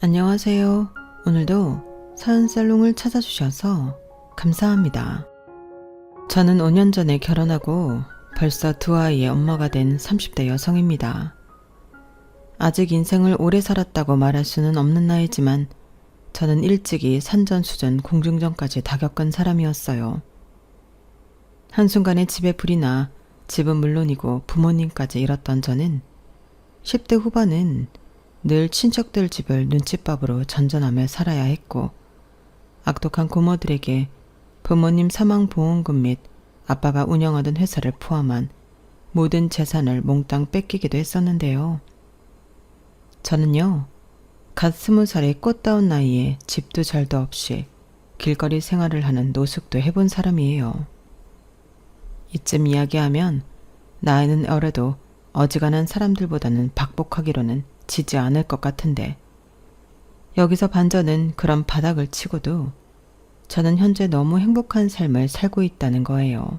안녕하세요. 오늘도 사연살롱을 찾아주셔서 감사합니다. 저는 5년 전에 결혼하고 벌써 두 아이의 엄마가 된 30대 여성입니다. 아직 인생을 오래 살았다고 말할 수는 없는 나이지만 저는 일찍이 산전수전 공중전까지 다 겪은 사람이었어요. 한순간에 집에 불이 나 집은 물론이고 부모님까지 잃었던 저는 10대 후반은 늘 친척들 집을 눈칫밥으로 전전하며 살아야 했고, 악독한 고모들에게 부모님 사망보험금 및 아빠가 운영하던 회사를 포함한 모든 재산을 몽땅 뺏기기도 했었는데요. 저는요, 갓 20살의 꽃다운 나이에 집도 잘도 없이 길거리 생활을 하는 노숙도 해본 사람이에요. 이쯤 이야기하면 나이는 어려도 어지간한 사람들보다는 박복하기로는 지지 않을 것 같은데, 여기서 반전은 그런 바닥을 치고도 저는 현재 너무 행복한 삶을 살고 있다는 거예요.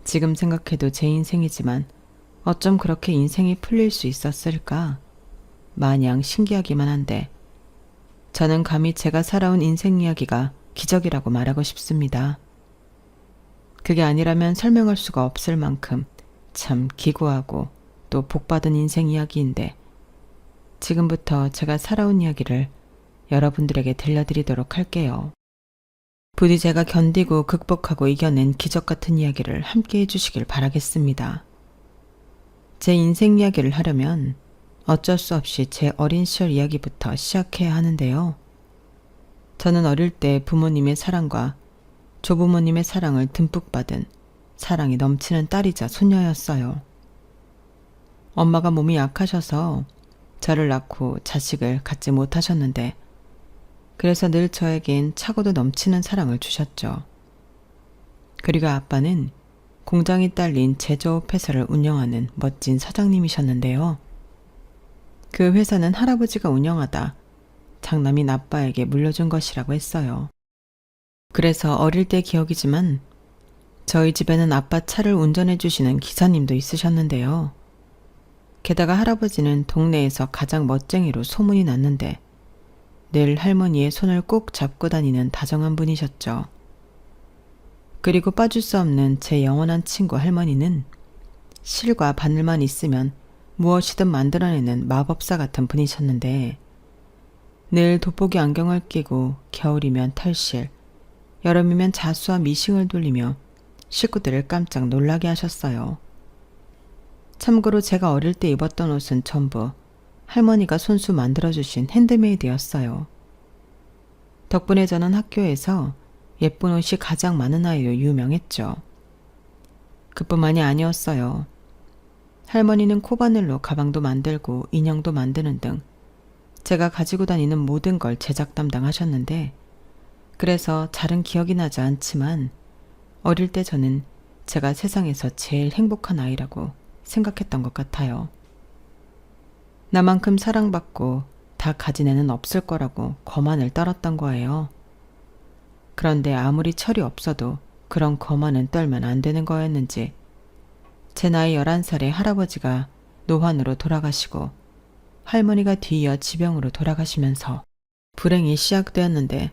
지금 생각해도 제 인생이지만 어쩜 그렇게 인생이 풀릴 수 있었을까 마냥 신기하기만 한데, 저는 감히 제가 살아온 인생 이야기가 기적이라고 말하고 싶습니다. 그게 아니라면 설명할 수가 없을 만큼 참 기구하고 또 복받은 인생 이야기인데, 지금부터 제가 살아온 이야기를 여러분들에게 들려드리도록 할게요. 부디 제가 견디고 극복하고 이겨낸 기적 같은 이야기를 함께 해주시길 바라겠습니다. 제 인생 이야기를 하려면 어쩔 수 없이 제 어린 시절 이야기부터 시작해야 하는데요. 저는 어릴 때 부모님의 사랑과 조부모님의 사랑을 듬뿍 받은 사랑이 넘치는 딸이자 손녀였어요. 엄마가 몸이 약하셔서 저를 낳고 자식을 갖지 못하셨는데, 그래서 늘 저에겐 차고도 넘치는 사랑을 주셨죠. 그리고 아빠는 공장이 딸린 제조업 회사를 운영하는 멋진 사장님이셨는데요. 그 회사는 할아버지가 운영하다 장남인 아빠에게 물려준 것이라고 했어요. 그래서 어릴 때 기억이지만 저희 집에는 아빠 차를 운전해 주시는 기사님도 있으셨는데요. 게다가 할아버지는 동네에서 가장 멋쟁이로 소문이 났는데 늘 할머니의 손을 꼭 잡고 다니는 다정한 분이셨죠. 그리고 빠질 수 없는 제 영원한 친구 할머니는 실과 바늘만 있으면 무엇이든 만들어내는 마법사 같은 분이셨는데, 늘 돋보기 안경을 끼고 겨울이면 털실, 여름이면 자수와 미싱을 돌리며 식구들을 깜짝 놀라게 하셨어요. 참고로 제가 어릴 때 입었던 옷은 전부 할머니가 손수 만들어주신 핸드메이드였어요. 덕분에 저는 학교에서 예쁜 옷이 가장 많은 아이로 유명했죠. 그뿐만이 아니었어요. 할머니는 코바늘로 가방도 만들고 인형도 만드는 등 제가 가지고 다니는 모든 걸 제작 담당하셨는데, 그래서 잘은 기억이 나지 않지만 어릴 때 저는 제가 세상에서 제일 행복한 아이라고 생각했던 것 같아요. 나만큼 사랑받고 다 가진 애는 없을 거라고 거만을 떨었던 거예요. 그런데 아무리 철이 없어도 그런 거만은 떨면 안 되는 거였는지, 제 나이 11살에 할아버지가 노환으로 돌아가시고 할머니가 뒤이어 지병으로 돌아가시면서 불행이 시작되었는데,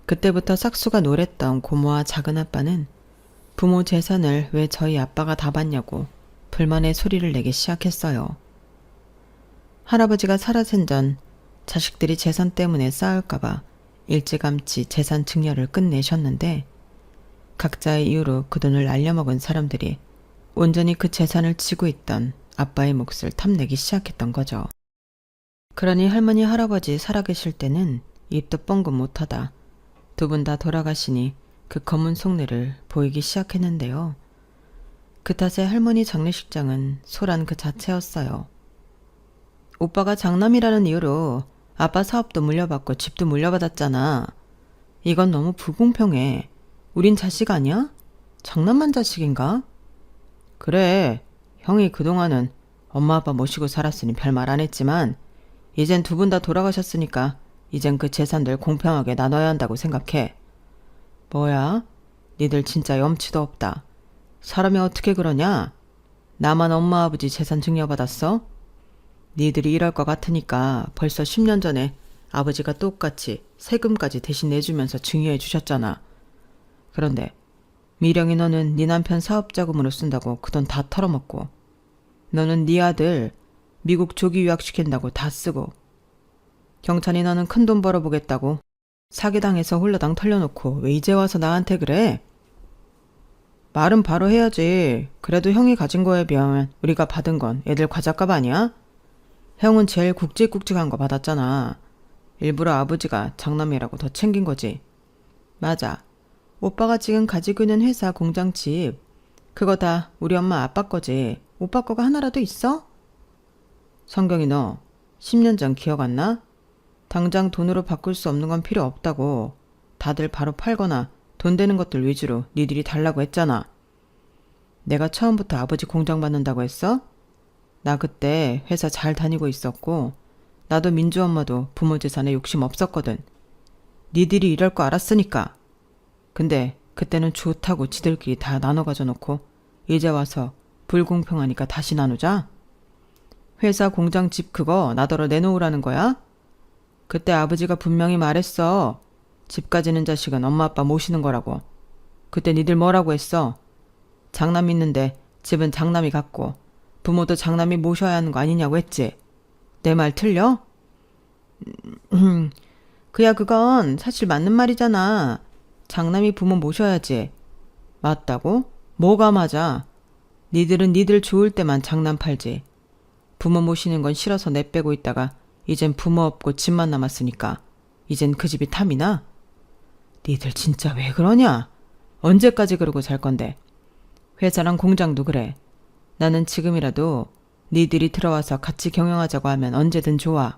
그때부터 싹수가 노랬던 고모와 작은아빠는 부모 재산을 왜 저희 아빠가 다 받냐고 불만의 소리를 내기 시작했어요. 할아버지가 살아생 전 자식들이 재산 때문에 싸울까봐 일찌감치 재산 증여를 끝내셨는데, 각자의 이유로 그 돈을 날려먹은 사람들이 온전히 그 재산을 쥐고 있던 아빠의 몫을 탐내기 시작했던 거죠. 그러니 할머니 할아버지 살아계실 때는 입도 뻥긋 못하다 두 분 다 돌아가시니 그 검은 속내를 보이기 시작했는데요. 그 탓에 할머니 장례식장은 소란 그 자체였어요. 오빠가 장남이라는 이유로 아빠 사업도 물려받고 집도 물려받았잖아. 이건 너무 불공평해. 우린 자식 아니야? 장남만 자식인가? 그래, 형이 그동안은 엄마 아빠 모시고 살았으니 별말 안 했지만 이젠 두 분 다 돌아가셨으니까 이젠 그 재산들 공평하게 나눠야 한다고 생각해. 뭐야? 니들 진짜 염치도 없다. 사람이 어떻게 그러냐? 나만 엄마 아버지 재산 증여받았어? 니들이 이럴 것 같으니까 벌써 10년 전에 아버지가 똑같이 세금까지 대신 내주면서 증여해 주셨잖아. 그런데 미령이 너는 네 남편 사업자금으로 쓴다고 그 돈 다 털어먹고, 너는 네 아들 미국 조기 유학시킨다고 다 쓰고, 경찬이 너는 큰돈 벌어보겠다고 사기당해서 홀라당 털려놓고 왜 이제 와서 나한테 그래? 말은 바로 해야지. 그래도 형이 가진 거에 비하면 우리가 받은 건 애들 과자값 아니야? 형은 제일 굵직굵직한 거 받았잖아. 일부러 아버지가 장남이라고 더 챙긴 거지. 맞아. 오빠가 지금 가지고 있는 회사 공장 집 그거 다 우리 엄마 아빠 거지. 오빠 거가 하나라도 있어? 성경이 너 10년 전 기억 안 나? 당장 돈으로 바꿀 수 없는 건 필요 없다고. 다들 바로 팔거나 돈 되는 것들 위주로 니들이 달라고 했잖아. 내가 처음부터 아버지 공장 받는다고 했어? 나 그때 회사 잘 다니고 있었고 나도 민주 엄마도 부모 재산에 욕심 없었거든. 니들이 이럴 거 알았으니까. 근데 그때는 좋다고 지들끼리 다 나눠 가져놓고 이제 와서 불공평하니까 다시 나누자? 회사 공장 집 그거 나더러 내놓으라는 거야? 그때 아버지가 분명히 말했어. 집 가지는 자식은 엄마 아빠 모시는 거라고. 그때 니들 뭐라고 했어? 장남 있는데 집은 장남이 갖고 부모도 장남이 모셔야 하는 거 아니냐고 했지. 내 말 틀려? 그야 그건 사실 맞는 말이잖아. 장남이 부모 모셔야지. 맞다고? 뭐가 맞아? 니들은 니들 좋을 때만 장남 팔지. 부모 모시는 건 싫어서 내빼고 있다가 이젠 부모 없고 집만 남았으니까 이젠 그 집이 탐이나? 니들 진짜 왜 그러냐? 언제까지 그러고 살 건데? 회사랑 공장도 그래. 나는 지금이라도 니들이 들어와서 같이 경영하자고 하면 언제든 좋아.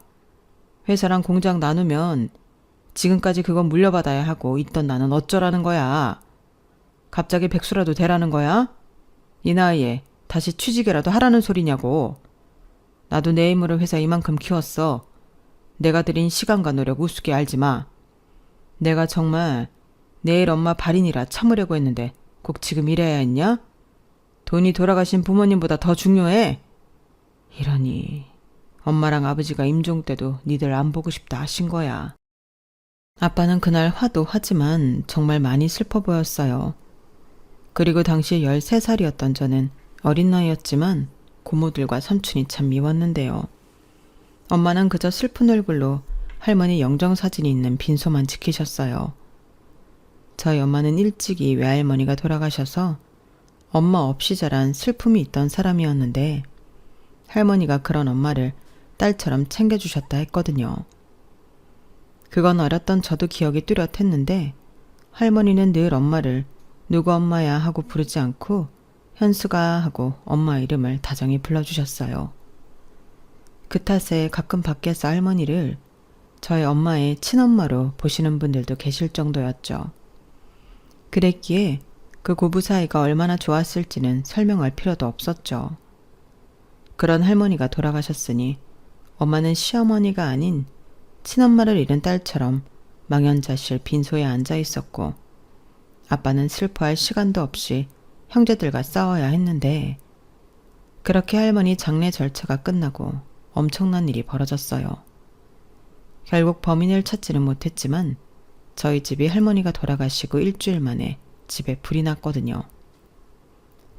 회사랑 공장 나누면 지금까지 그건 물려받아야 하고 있던 나는 어쩌라는 거야? 갑자기 백수라도 되라는 거야? 이 나이에 다시 취직이라도 하라는 소리냐고. 나도 내 힘으로 회사 이만큼 키웠어. 내가 들인 시간과 노력 우습게 알지 마. 내가 정말 내일 엄마 발인이라 참으려고 했는데 꼭 지금 이래야 했냐? 돈이 돌아가신 부모님보다 더 중요해? 이러니 엄마랑 아버지가 임종 때도 니들 안 보고 싶다 하신 거야. 아빠는 그날 화도 화지만 정말 많이 슬퍼 보였어요. 그리고 당시 13살이었던 저는 어린 나이였지만 고모들과 삼촌이 참 미웠는데요. 엄마는 그저 슬픈 얼굴로 할머니 영정사진이 있는 빈소만 지키셨어요. 저희 엄마는 일찍이 외할머니가 돌아가셔서 엄마 없이 자란 슬픔이 있던 사람이었는데 할머니가 그런 엄마를 딸처럼 챙겨주셨다 했거든요. 그건 어렸던 저도 기억이 뚜렷했는데 할머니는 늘 엄마를 누구 엄마야 하고 부르지 않고 현수가 하고 엄마 이름을 다정히 불러주셨어요. 그 탓에 가끔 밖에서 할머니를 저희 엄마의 친엄마로 보시는 분들도 계실 정도였죠. 그랬기에 그 고부 사이가 얼마나 좋았을지는 설명할 필요도 없었죠. 그런 할머니가 돌아가셨으니 엄마는 시어머니가 아닌 친엄마를 잃은 딸처럼 망연자실 빈소에 앉아 있었고 아빠는 슬퍼할 시간도 없이 형제들과 싸워야 했는데 그렇게 할머니 장례 절차가 끝나고 엄청난 일이 벌어졌어요. 결국 범인을 찾지는 못했지만 저희 집이 할머니가 돌아가시고 일주일 만에 집에 불이 났거든요.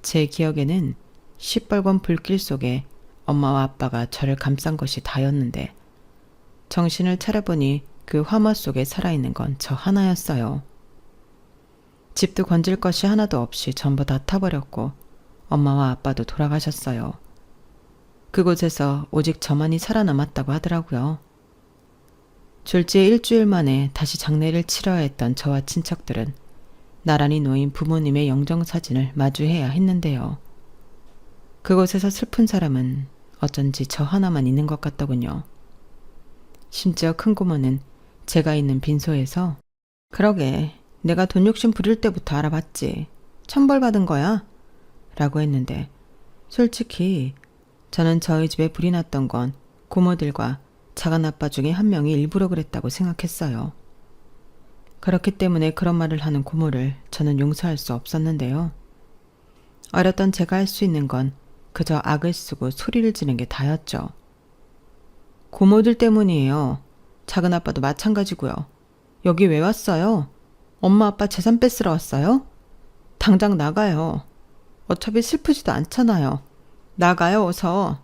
제 기억에는 시뻘건 불길 속에 엄마와 아빠가 저를 감싼 것이 다였는데 정신을 차려보니 그 화마 속에 살아있는 건 저 하나였어요. 집도 건질 것이 하나도 없이 전부 다 타버렸고 엄마와 아빠도 돌아가셨어요. 그곳에서 오직 저만이 살아남았다고 하더라고요. 졸지에 일주일 만에 다시 장례를 치러야 했던 저와 친척들은 나란히 놓인 부모님의 영정사진을 마주해야 했는데요. 그곳에서 슬픈 사람은 어쩐지 저 하나만 있는 것 같더군요. 심지어 큰고모는 제가 있는 빈소에서 그러게 내가 돈 욕심 부릴 때부터 알아봤지. 천벌 받은 거야? 라고 했는데 솔직히 저는 저희 집에 불이 났던 건 고모들과 작은아빠 중에 한 명이 일부러 그랬다고 생각했어요. 그렇기 때문에 그런 말을 하는 고모를 저는 용서할 수 없었는데요. 어렸던 제가 할 수 있는 건 그저 악을 쓰고 소리를 지는 게 다였죠. 고모들 때문이에요. 작은 아빠도 마찬가지고요. 여기 왜 왔어요? 엄마 아빠 재산 뺏으러 왔어요? 당장 나가요. 어차피 슬프지도 않잖아요. 나가요, 어서.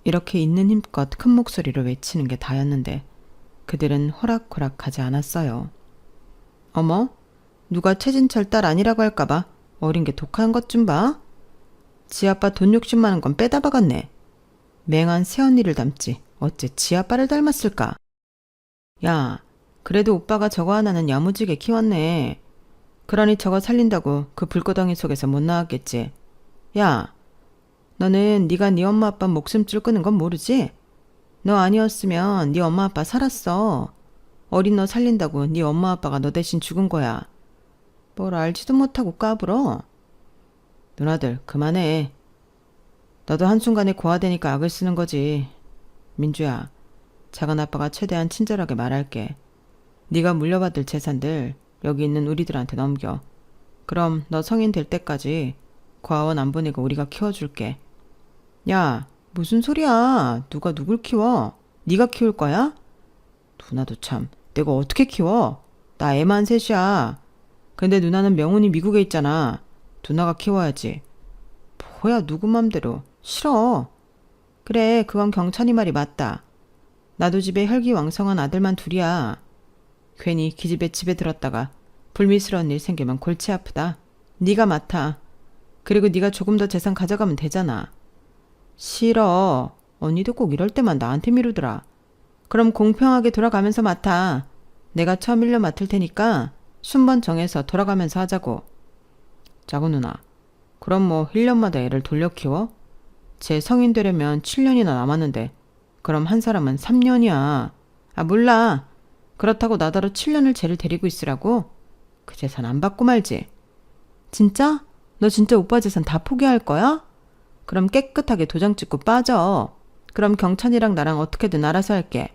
이렇게 있는 힘껏 큰 목소리로 외치는 게 다였는데 그들은 호락호락 가지 않았어요. 어머, 누가 최진철 딸 아니라고 할까봐 어린 게 독한 것 좀 봐. 지 아빠 돈 욕심 많은 건 빼다 박았네. 맹한 새언니를 닮지 어째 지 아빠를 닮았을까? 야, 그래도 오빠가 저거 하나는 야무지게 키웠네. 그러니 저거 살린다고 그 불구덩이 속에서 못 나왔겠지. 야, 너는 네가 네 엄마 아빠 목숨줄 끄는 건 모르지? 너 아니었으면 네 엄마 아빠 살았어. 어린 너 살린다고 네 엄마 아빠가 너 대신 죽은 거야. 뭘 알지도 못하고 까불어. 누나들 그만해. 너도 한순간에 고아되니까 악을 쓰는 거지. 민주야, 작은 아빠가 최대한 친절하게 말할게. 네가 물려받을 재산들 여기 있는 우리들한테 넘겨. 그럼 너 성인 될 때까지 고아원 안 보내고 우리가 키워줄게. 야, 무슨 소리야. 누가 누굴 키워? 네가 키울 거야? 누나도 참, 내가 어떻게 키워? 나 애만 셋이야. 근데 누나는 명훈이 미국에 있잖아. 누나가 키워야지. 뭐야, 누구 맘대로. 싫어. 그래, 그건 경찬이 말이 맞다. 나도 집에 혈기왕성한 아들만 둘이야. 괜히 기집애 집에 들었다가 불미스러운 일 생기면 골치 아프다. 네가 맡아. 그리고 네가 조금 더 재산 가져가면 되잖아. 싫어. 언니도 꼭 이럴 때만 나한테 미루더라. 그럼 공평하게 돌아가면서 맡아. 내가 처음 1년 맡을 테니까 순번 정해서 돌아가면서 하자고. 작은 누나, 그럼 뭐 1년마다 애를 돌려 키워? 제 성인 되려면 7년이나 남았는데 그럼 한 사람은 3년이야. 아, 몰라. 그렇다고 나더러 7년을 쟤를 데리고 있으라고? 그 재산 안 받고 말지. 진짜? 너 진짜 오빠 재산 다 포기할 거야? 그럼 깨끗하게 도장 찍고 빠져. 그럼 경찬이랑 나랑 어떻게든 알아서 할게.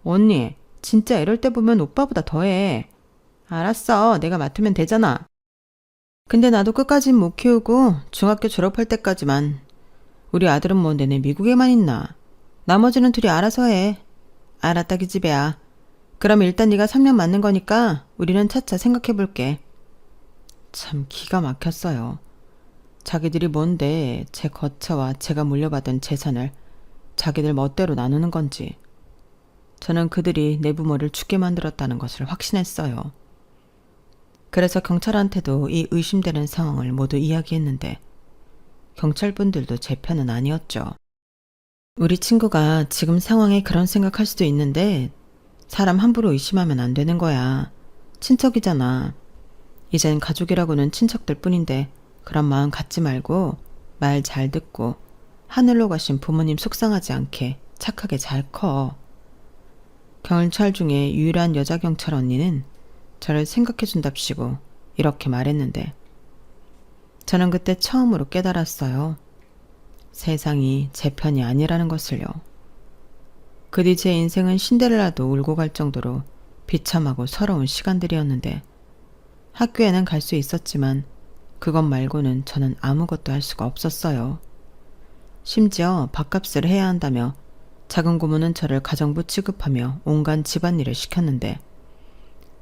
언니, 진짜 이럴 때 보면 오빠보다 더해. 알았어. 내가 맡으면 되잖아. 근데 나도 끝까진 못 키우고 중학교 졸업할 때까지만. 우리 아들은 뭐 내내 미국에만 있나. 나머지는 둘이 알아서 해. 알았다 기집애야. 그럼 일단 네가 3년 맞는 거니까 우리는 차차 생각해볼게. 참 기가 막혔어요. 자기들이 뭔데 제 거처와 제가 물려받은 재산을 자기들 멋대로 나누는 건지. 저는 그들이 내 부모를 죽게 만들었다는 것을 확신했어요. 그래서 경찰한테도 이 의심되는 상황을 모두 이야기했는데 경찰분들도 제 편은 아니었죠. 우리 친구가 지금 상황에 그런 생각할 수도 있는데 사람 함부로 의심하면 안 되는 거야. 친척이잖아. 이젠 가족이라고는 친척들 뿐인데 그런 마음 갖지 말고 말 잘 듣고 하늘로 가신 부모님 속상하지 않게 착하게 잘 커. 경찰 중에 유일한 여자 경찰 언니는 저를 생각해준답시고 이렇게 말했는데 저는 그때 처음으로 깨달았어요. 세상이 제 편이 아니라는 것을요. 그 뒤 제 인생은 신데렐라도 울고 갈 정도로 비참하고 서러운 시간들이었는데 학교에는 갈 수 있었지만 그것 말고는 저는 아무것도 할 수가 없었어요. 심지어 밥값을 해야 한다며 작은 고모는 저를 가정부 취급하며 온갖 집안일을 시켰는데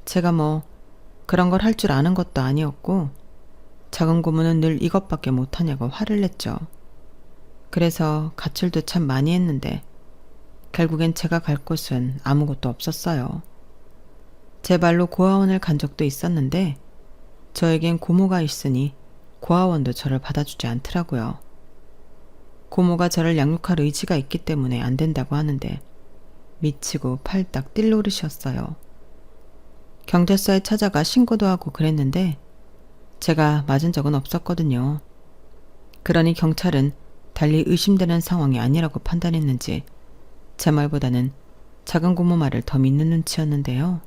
제가 뭐 그런 걸 할 줄 아는 것도 아니었고 작은 고모는 늘 이것밖에 못하냐고 화를 냈죠. 그래서 가출도 참 많이 했는데 결국엔 제가 갈 곳은 아무것도 없었어요. 제 발로 고아원을 간 적도 있었는데 저에겐 고모가 있으니 고아원도 저를 받아주지 않더라고요. 고모가 저를 양육할 의지가 있기 때문에 안 된다고 하는데 미치고 팔딱 뛸 노릇이었어요. 경찰서에 찾아가 신고도 하고 그랬는데 제가 맞은 적은 없었거든요. 그러니 경찰은 달리 의심되는 상황이 아니라고 판단했는지 제 말보다는 작은 고모 말을 더 믿는 눈치였는데요.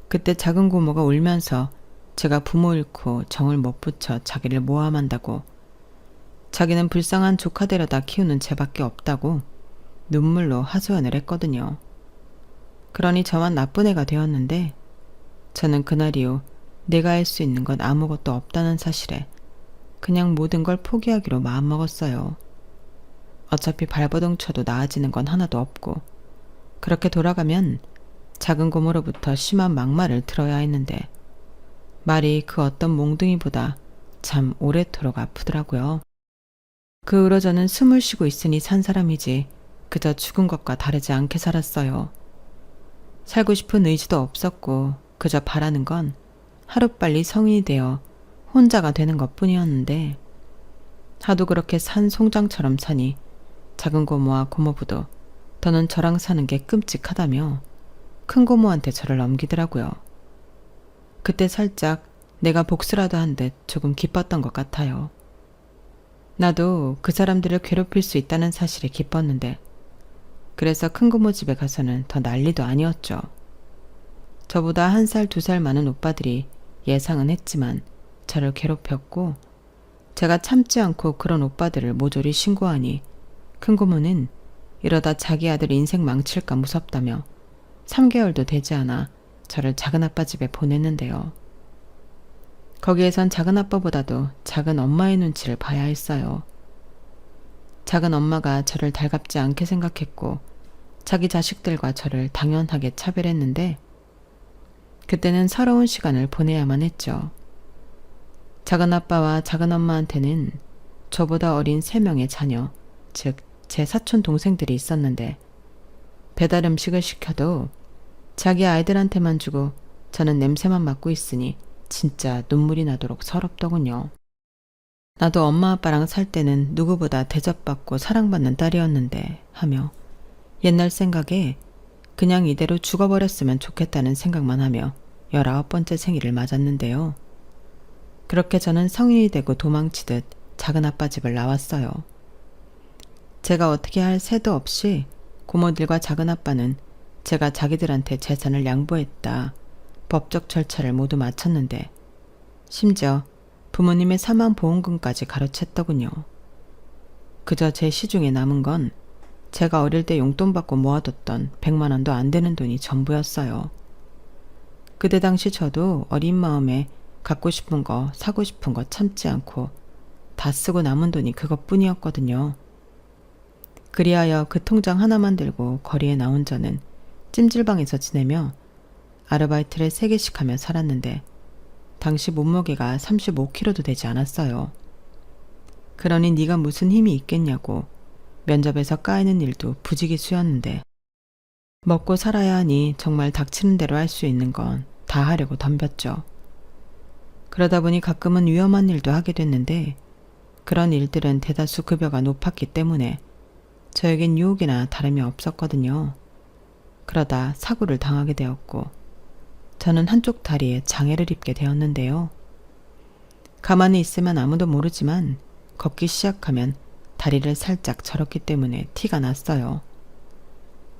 그때 작은 고모가 울면서 제가 부모 잃고 정을 못 붙여 자기를 모함한다고 자기는 불쌍한 조카 데려다 키우는 쟤밖에 없다고 눈물로 하소연을 했거든요. 그러니 저만 나쁜 애가 되었는데 저는 그날 이후 내가 할 수 있는 건 아무것도 없다는 사실에 그냥 모든 걸 포기하기로 마음먹었어요. 어차피 발버둥 쳐도 나아지는 건 하나도 없고 그렇게 돌아가면 작은 고모로부터 심한 막말을 들어야 했는데 말이 그 어떤 몽둥이보다 참 오래도록 아프더라고요. 그 후로 저는 숨을 쉬고 있으니 산 사람이지 그저 죽은 것과 다르지 않게 살았어요. 살고 싶은 의지도 없었고 그저 바라는 건 하루빨리 성인이 되어 혼자가 되는 것뿐이었는데 하도 그렇게 산 송장처럼 사니 작은 고모와 고모부도 더는 저랑 사는 게 끔찍하다며 큰 고모한테 저를 넘기더라고요. 그때 살짝 내가 복수라도 한 듯 조금 기뻤던 것 같아요. 나도 그 사람들을 괴롭힐 수 있다는 사실에 기뻤는데 그래서 큰 고모 집에 가서는 더 난리도 아니었죠. 저보다 1살, 2살 많은 오빠들이 예상은 했지만 저를 괴롭혔고 제가 참지 않고 그런 오빠들을 모조리 신고하니 큰 고모는 이러다 자기 아들 인생 망칠까 무섭다며 3개월도 되지 않아 저를 작은아빠 집에 보냈는데요. 거기에선 작은아빠보다도 작은 엄마의 눈치를 봐야 했어요. 작은 엄마가 저를 달갑지 않게 생각했고 자기 자식들과 저를 당연하게 차별했는데 그때는 서러운 시간을 보내야만 했죠. 작은아빠와 작은엄마한테는 저보다 어린 3명의 자녀, 즉 제 사촌 동생들이 있었는데 배달 음식을 시켜도 자기 아이들한테만 주고 저는 냄새만 맡고 있으니 진짜 눈물이 나도록 서럽더군요. 나도 엄마 아빠랑 살 때는 누구보다 대접받고 사랑받는 딸이었는데 하며 옛날 생각에 그냥 이대로 죽어버렸으면 좋겠다는 생각만 하며 19번째 생일을 맞았는데요. 그렇게 저는 성인이 되고 도망치듯 작은아빠 집을 나왔어요. 제가 어떻게 할 새도 없이 고모들과 작은아빠는 제가 자기들한테 재산을 양보했다. 법적 절차를 모두 마쳤는데 심지어 부모님의 사망보험금까지 가로챘더군요. 그저 제 시중에 남은 건 제가 어릴 때 용돈 받고 모아뒀던 100만 원도 안 되는 돈이 전부였어요. 그때 당시 저도 어린 마음에 갖고 싶은 거, 사고 싶은 거 참지 않고 다 쓰고 남은 돈이 그것뿐이었거든요. 그리하여 그 통장 하나만 들고 거리에 나온 저는 찜질방에서 지내며 아르바이트를 3개씩 하며 살았는데 당시 몸무게가 35kg도 되지 않았어요. 그러니 네가 무슨 힘이 있겠냐고 면접에서 까이는 일도 부지기수였는데 먹고 살아야 하니 정말 닥치는 대로 할 수 있는 건 다 하려고 덤볐죠. 그러다 보니 가끔은 위험한 일도 하게 됐는데 그런 일들은 대다수 급여가 높았기 때문에 저에겐 유혹이나 다름이 없었거든요. 그러다 사고를 당하게 되었고 저는 한쪽 다리에 장애를 입게 되었는데요. 가만히 있으면 아무도 모르지만 걷기 시작하면 다리를 살짝 절었기 때문에 티가 났어요.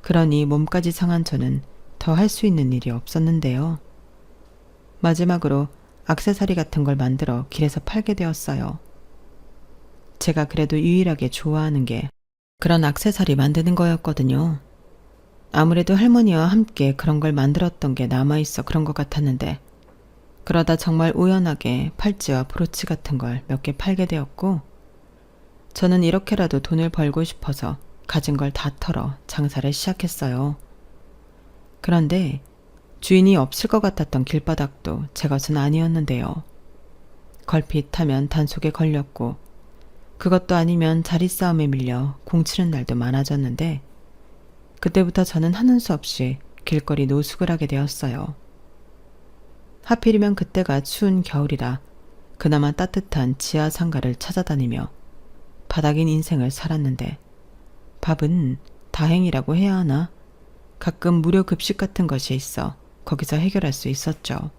그러니 몸까지 상한 저는 더 할 수 있는 일이 없었는데요. 마지막으로 액세서리 같은 걸 만들어 길에서 팔게 되었어요. 제가 그래도 유일하게 좋아하는 게 그런 액세서리 만드는 거였거든요. 아무래도 할머니와 함께 그런 걸 만들었던 게 남아있어 그런 것 같았는데 그러다 정말 우연하게 팔찌와 브로치 같은 걸 몇 개 팔게 되었고 저는 이렇게라도 돈을 벌고 싶어서 가진 걸 다 털어 장사를 시작했어요. 그런데 주인이 없을 것 같았던 길바닥도 제 것은 아니었는데요. 걸핏하면 단속에 걸렸고 그것도 아니면 자리싸움에 밀려 공치는 날도 많아졌는데 그때부터 저는 하는 수 없이 길거리 노숙을 하게 되었어요. 하필이면 그때가 추운 겨울이라 그나마 따뜻한 지하 상가를 찾아다니며 바닥인 인생을 살았는데 밥은 다행이라고 해야 하나? 가끔 무료 급식 같은 것이 있어 거기서 해결할 수 있었죠.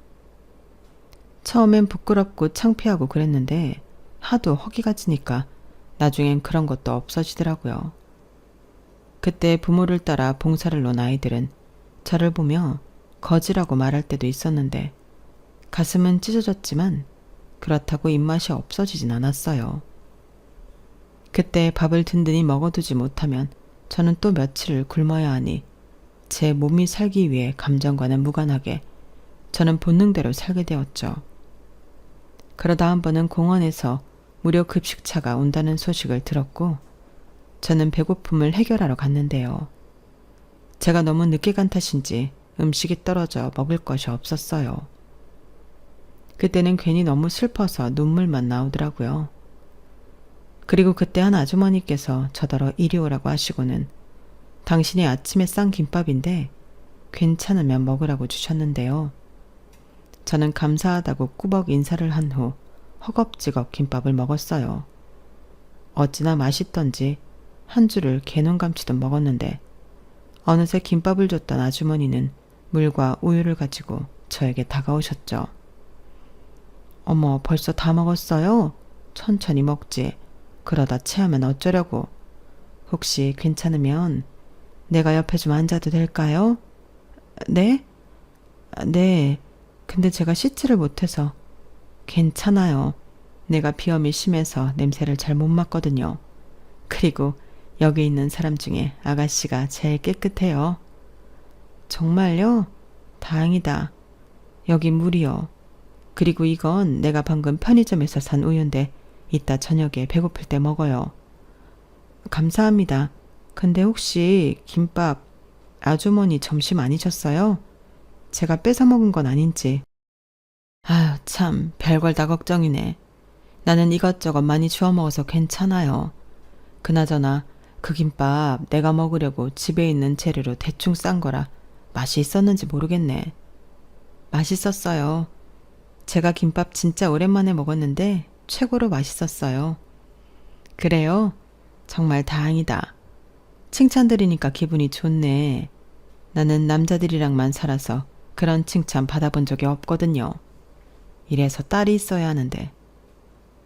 처음엔 부끄럽고 창피하고 그랬는데 하도 허기가 지니까 나중엔 그런 것도 없어지더라고요. 그때 부모를 따라 봉사를 놓은 아이들은 저를 보며 거지라고 말할 때도 있었는데 가슴은 찢어졌지만 그렇다고 입맛이 없어지진 않았어요. 그때 밥을 든든히 먹어두지 못하면 저는 또 며칠을 굶어야 하니 제 몸이 살기 위해 감정과는 무관하게 저는 본능대로 살게 되었죠. 그러다 한 번은 공원에서 무료 급식차가 온다는 소식을 들었고 저는 배고픔을 해결하러 갔는데요. 제가 너무 늦게 간 탓인지 음식이 떨어져 먹을 것이 없었어요. 그때는 괜히 너무 슬퍼서 눈물만 나오더라고요. 그리고 그때 한 아주머니께서 저더러 이리 오라고 하시고는 당신이 아침에 싼 김밥인데 괜찮으면 먹으라고 주셨는데요. 저는 감사하다고 꾸벅 인사를 한 후 허겁지겁 김밥을 먹었어요. 어찌나 맛있던지 한 줄을 개눈감치듯 먹었는데 어느새 김밥을 줬던 아주머니는 물과 우유를 가지고 저에게 다가오셨죠. 어머, 벌써 다 먹었어요? 천천히 먹지. 그러다 체하면 어쩌려고. 혹시 괜찮으면 내가 옆에 좀 앉아도 될까요? 네? 네. 근데 제가 씻지를 못해서. 괜찮아요. 내가 비염이 심해서 냄새를 잘 못 맡거든요. 그리고 여기 있는 사람 중에 아가씨가 제일 깨끗해요. 정말요? 다행이다. 여기 물이요. 그리고 이건 내가 방금 편의점에서 산 우유인데 이따 저녁에 배고플 때 먹어요. 감사합니다. 근데 혹시 김밥 아주머니 점심 아니셨어요? 제가 뺏어 먹은 건 아닌지. 아유, 참 별걸 다 걱정이네. 나는 이것저것 많이 주워 먹어서 괜찮아요. 그나저나 그 김밥 내가 먹으려고 집에 있는 재료로 대충 싼 거라 맛이 있었는지 모르겠네. 맛있었어요. 제가 김밥 진짜 오랜만에 먹었는데 최고로 맛있었어요. 그래요? 정말 다행이다. 칭찬 들으니까 기분이 좋네. 나는 남자들이랑만 살아서 그런 칭찬 받아본 적이 없거든요. 이래서 딸이 있어야 하는데.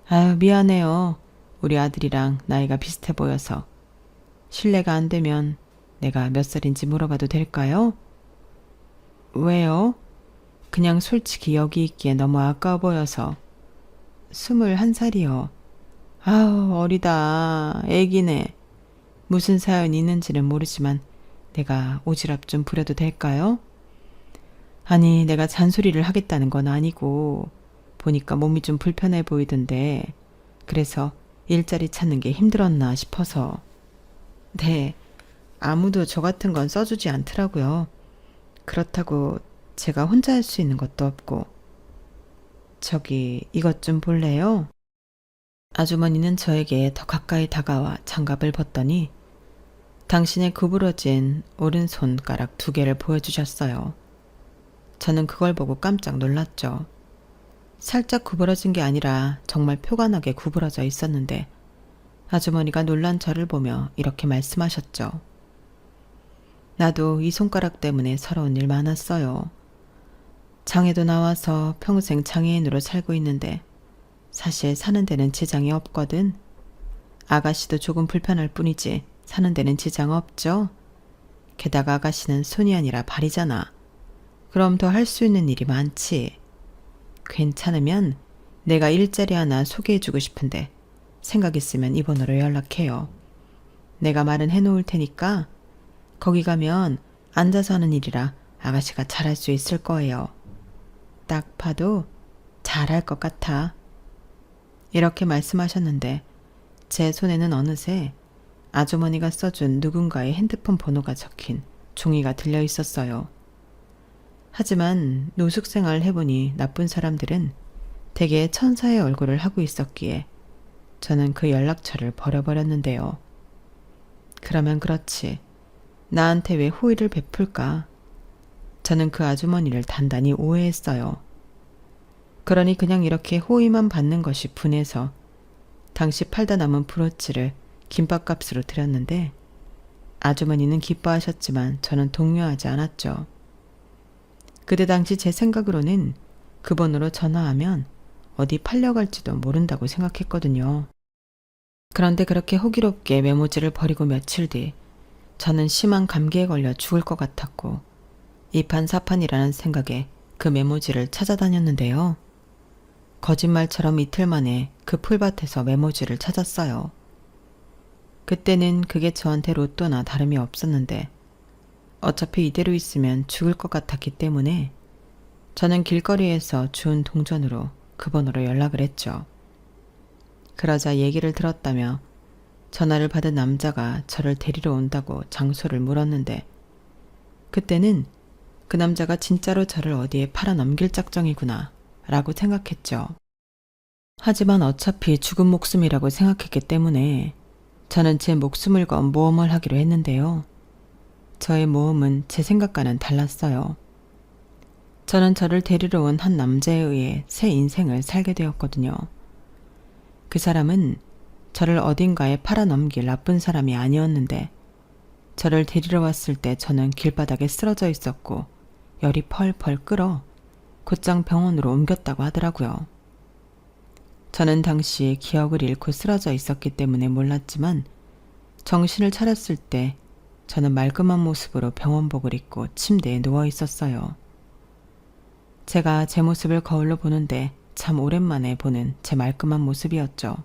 아유, 미안해요. 우리 아들이랑 나이가 비슷해 보여서. 실례가 안 되면 내가 몇 살인지 물어봐도 될까요? 왜요? 그냥 솔직히 여기 있기에 너무 아까워 보여서. 21살이요. 아우, 어리다. 애기네. 무슨 사연이 있는지는 모르지만 내가 오지랖 좀 부려도 될까요? 아니, 내가 잔소리를 하겠다는 건 아니고 보니까 몸이 좀 불편해 보이던데 그래서 일자리 찾는 게 힘들었나 싶어서. 네, 아무도 저 같은 건 써주지 않더라고요. 그렇다고 제가 혼자 할 수 있는 것도 없고. 저기 이것 좀 볼래요? 아주머니는 저에게 더 가까이 다가와 장갑을 벗더니 당신의 구부러진 오른손가락 2개를 보여주셨어요. 저는 그걸 보고 깜짝 놀랐죠. 살짝 구부러진 게 아니라 정말 표가 나게 구부러져 있었는데 아주머니가 놀란 저를 보며 이렇게 말씀하셨죠. 나도 이 손가락 때문에 서러운 일 많았어요. 장애도 나와서 평생 장애인으로 살고 있는데 사실 사는 데는 지장이 없거든. 아가씨도 조금 불편할 뿐이지 사는 데는 지장 없죠. 게다가 아가씨는 손이 아니라 발이잖아. 그럼 더 할 수 있는 일이 많지. 괜찮으면 내가 일자리 하나 소개해주고 싶은데 생각 있으면 이 번호로 연락해요. 내가 말은 해놓을 테니까 거기 가면 앉아서 하는 일이라 아가씨가 잘할 수 있을 거예요. 딱 봐도 잘할 것 같아. 이렇게 말씀하셨는데 제 손에는 어느새 아주머니가 써준 누군가의 핸드폰 번호가 적힌 종이가 들려 있었어요. 하지만 노숙생활 해보니 나쁜 사람들은 대개 천사의 얼굴을 하고 있었기에 저는 그 연락처를 버려버렸는데요. 그러면 그렇지. 나한테 왜 호의를 베풀까? 저는 그 아주머니를 단단히 오해했어요. 그러니 그냥 이렇게 호의만 받는 것이 분해서 당시 팔다 남은 브로치를 김밥값으로 드렸는데 아주머니는 기뻐하셨지만 저는 동요하지 않았죠. 그때 당시 제 생각으로는 그 번호로 전화하면 어디 팔려갈지도 모른다고 생각했거든요. 그런데 그렇게 호기롭게 메모지를 버리고 며칠 뒤 저는 심한 감기에 걸려 죽을 것 같았고 이판사판이라는 생각에 그 메모지를 찾아다녔는데요. 거짓말처럼 이틀 만에 그 풀밭에서 메모지를 찾았어요. 그때는 그게 저한테 로또나 다름이 없었는데 어차피 이대로 있으면 죽을 것 같았기 때문에 저는 길거리에서 주운 동전으로 그 번호로 연락을 했죠. 그러자 얘기를 들었다며 전화를 받은 남자가 저를 데리러 온다고 장소를 물었는데 그때는 그 남자가 진짜로 저를 어디에 팔아 넘길 작정이구나 라고 생각했죠. 하지만 어차피 죽은 목숨이라고 생각했기 때문에 저는 제 목숨을 건 모험을 하기로 했는데요. 저의 모험은 제 생각과는 달랐어요. 저는 저를 데리러 온 한 남자에 의해 새 인생을 살게 되었거든요. 그 사람은 저를 어딘가에 팔아 넘길 나쁜 사람이 아니었는데 저를 데리러 왔을 때 저는 길바닥에 쓰러져 있었고 열이 펄펄 끓어 곧장 병원으로 옮겼다고 하더라고요. 저는 당시 기억을 잃고 쓰러져 있었기 때문에 몰랐지만 정신을 차렸을 때 저는 말끔한 모습으로 병원복을 입고 침대에 누워 있었어요. 제가 제 모습을 거울로 보는데 참 오랜만에 보는 제 말끔한 모습이었죠.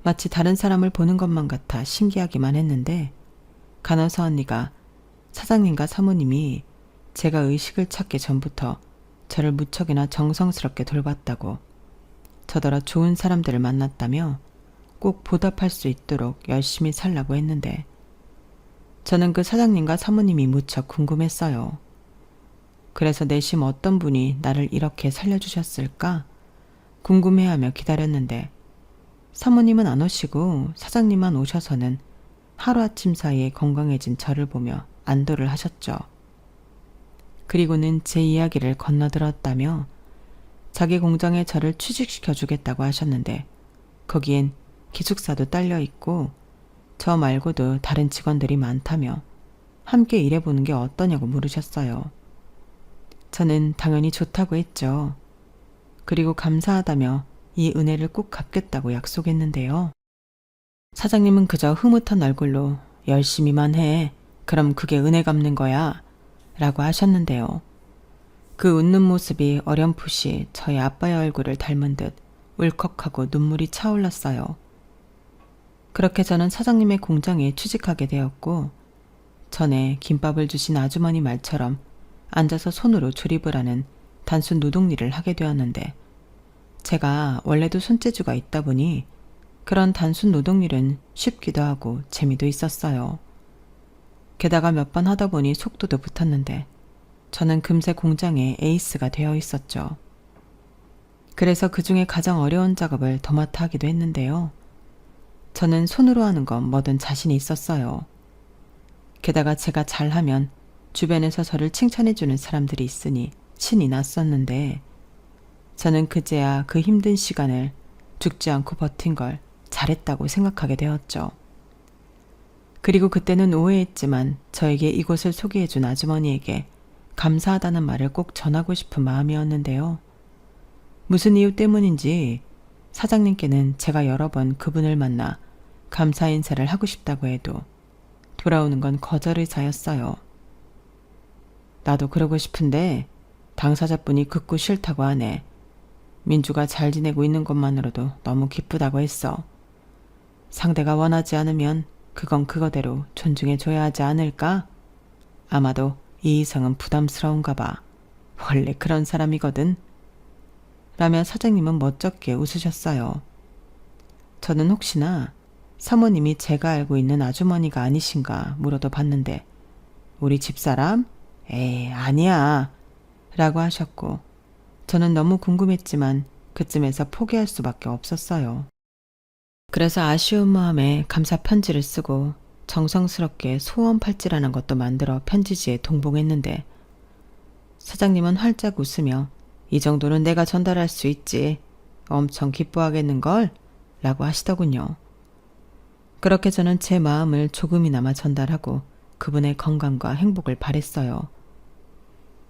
마치 다른 사람을 보는 것만 같아 신기하기만 했는데 간호사 언니가 사장님과 사모님이 제가 의식을 찾기 전부터 저를 무척이나 정성스럽게 돌봤다고 저더러 좋은 사람들을 만났다며 꼭 보답할 수 있도록 열심히 살라고 했는데 저는 그 사장님과 사모님이 무척 궁금했어요. 그래서 내심 어떤 분이 나를 이렇게 살려주셨을까 궁금해하며 기다렸는데 사모님은 안 오시고 사장님만 오셔서는 하루아침 사이에 건강해진 저를 보며 안도를 하셨죠. 그리고는 제 이야기를 건너들었다며 자기 공장에 저를 취직시켜 주겠다고 하셨는데 거기엔 기숙사도 딸려 있고 저 말고도 다른 직원들이 많다며 함께 일해보는 게 어떠냐고 물으셨어요. 저는 당연히 좋다고 했죠. 그리고 감사하다며 이 은혜를 꼭 갚겠다고 약속했는데요. 사장님은 그저 흐뭇한 얼굴로 열심히만 해. 그럼 그게 은혜 갚는 거야. 라고 하셨는데요. 그 웃는 모습이 어렴풋이 저희 아빠의 얼굴을 닮은 듯 울컥하고 눈물이 차올랐어요. 그렇게 저는 사장님의 공장에 취직하게 되었고 전에 김밥을 주신 아주머니 말처럼 앉아서 손으로 조립을 하는 단순 노동일을 하게 되었는데 제가 원래도 손재주가 있다 보니 그런 단순 노동일은 쉽기도 하고 재미도 있었어요. 게다가 몇 번 하다 보니 속도도 붙었는데 저는 금세 공장의 에이스가 되어 있었죠. 그래서 그 중에 가장 어려운 작업을 도맡아 하기도 했는데요. 저는 손으로 하는 건 뭐든 자신이 있었어요. 게다가 제가 잘하면 주변에서 저를 칭찬해주는 사람들이 있으니 신이 났었는데 저는 그제야 그 힘든 시간을 죽지 않고 버틴 걸 잘했다고 생각하게 되었죠. 그리고 그때는 오해했지만 저에게 이곳을 소개해준 아주머니에게 감사하다는 말을 꼭 전하고 싶은 마음이었는데요. 무슨 이유 때문인지 사장님께는 제가 여러 번 그분을 만나 감사 인사를 하고 싶다고 해도 돌아오는 건 거절 의사였어요. 나도 그러고 싶은데 당사자분이 극구 싫다고 하네. 민주가 잘 지내고 있는 것만으로도 너무 기쁘다고 했어. 상대가 원하지 않으면 그건 그거대로 존중해줘야 하지 않을까? 아마도 이 이상은 부담스러운가 봐. 원래 그런 사람이거든. 라며 사장님은 멋쩍게 웃으셨어요. 저는 혹시나 사모님이 제가 알고 있는 아주머니가 아니신가 물어도 봤는데 우리 집사람? 에이, 아니야. 라고 하셨고 저는 너무 궁금했지만 그쯤에서 포기할 수밖에 없었어요. 그래서 아쉬운 마음에 감사 편지를 쓰고 정성스럽게 소원 팔찌라는 것도 만들어 편지지에 동봉했는데 사장님은 활짝 웃으며 이 정도는 내가 전달할 수 있지. 엄청 기뻐하겠는걸? 라고 하시더군요. 그렇게 저는 제 마음을 조금이나마 전달하고 그분의 건강과 행복을 바랬어요.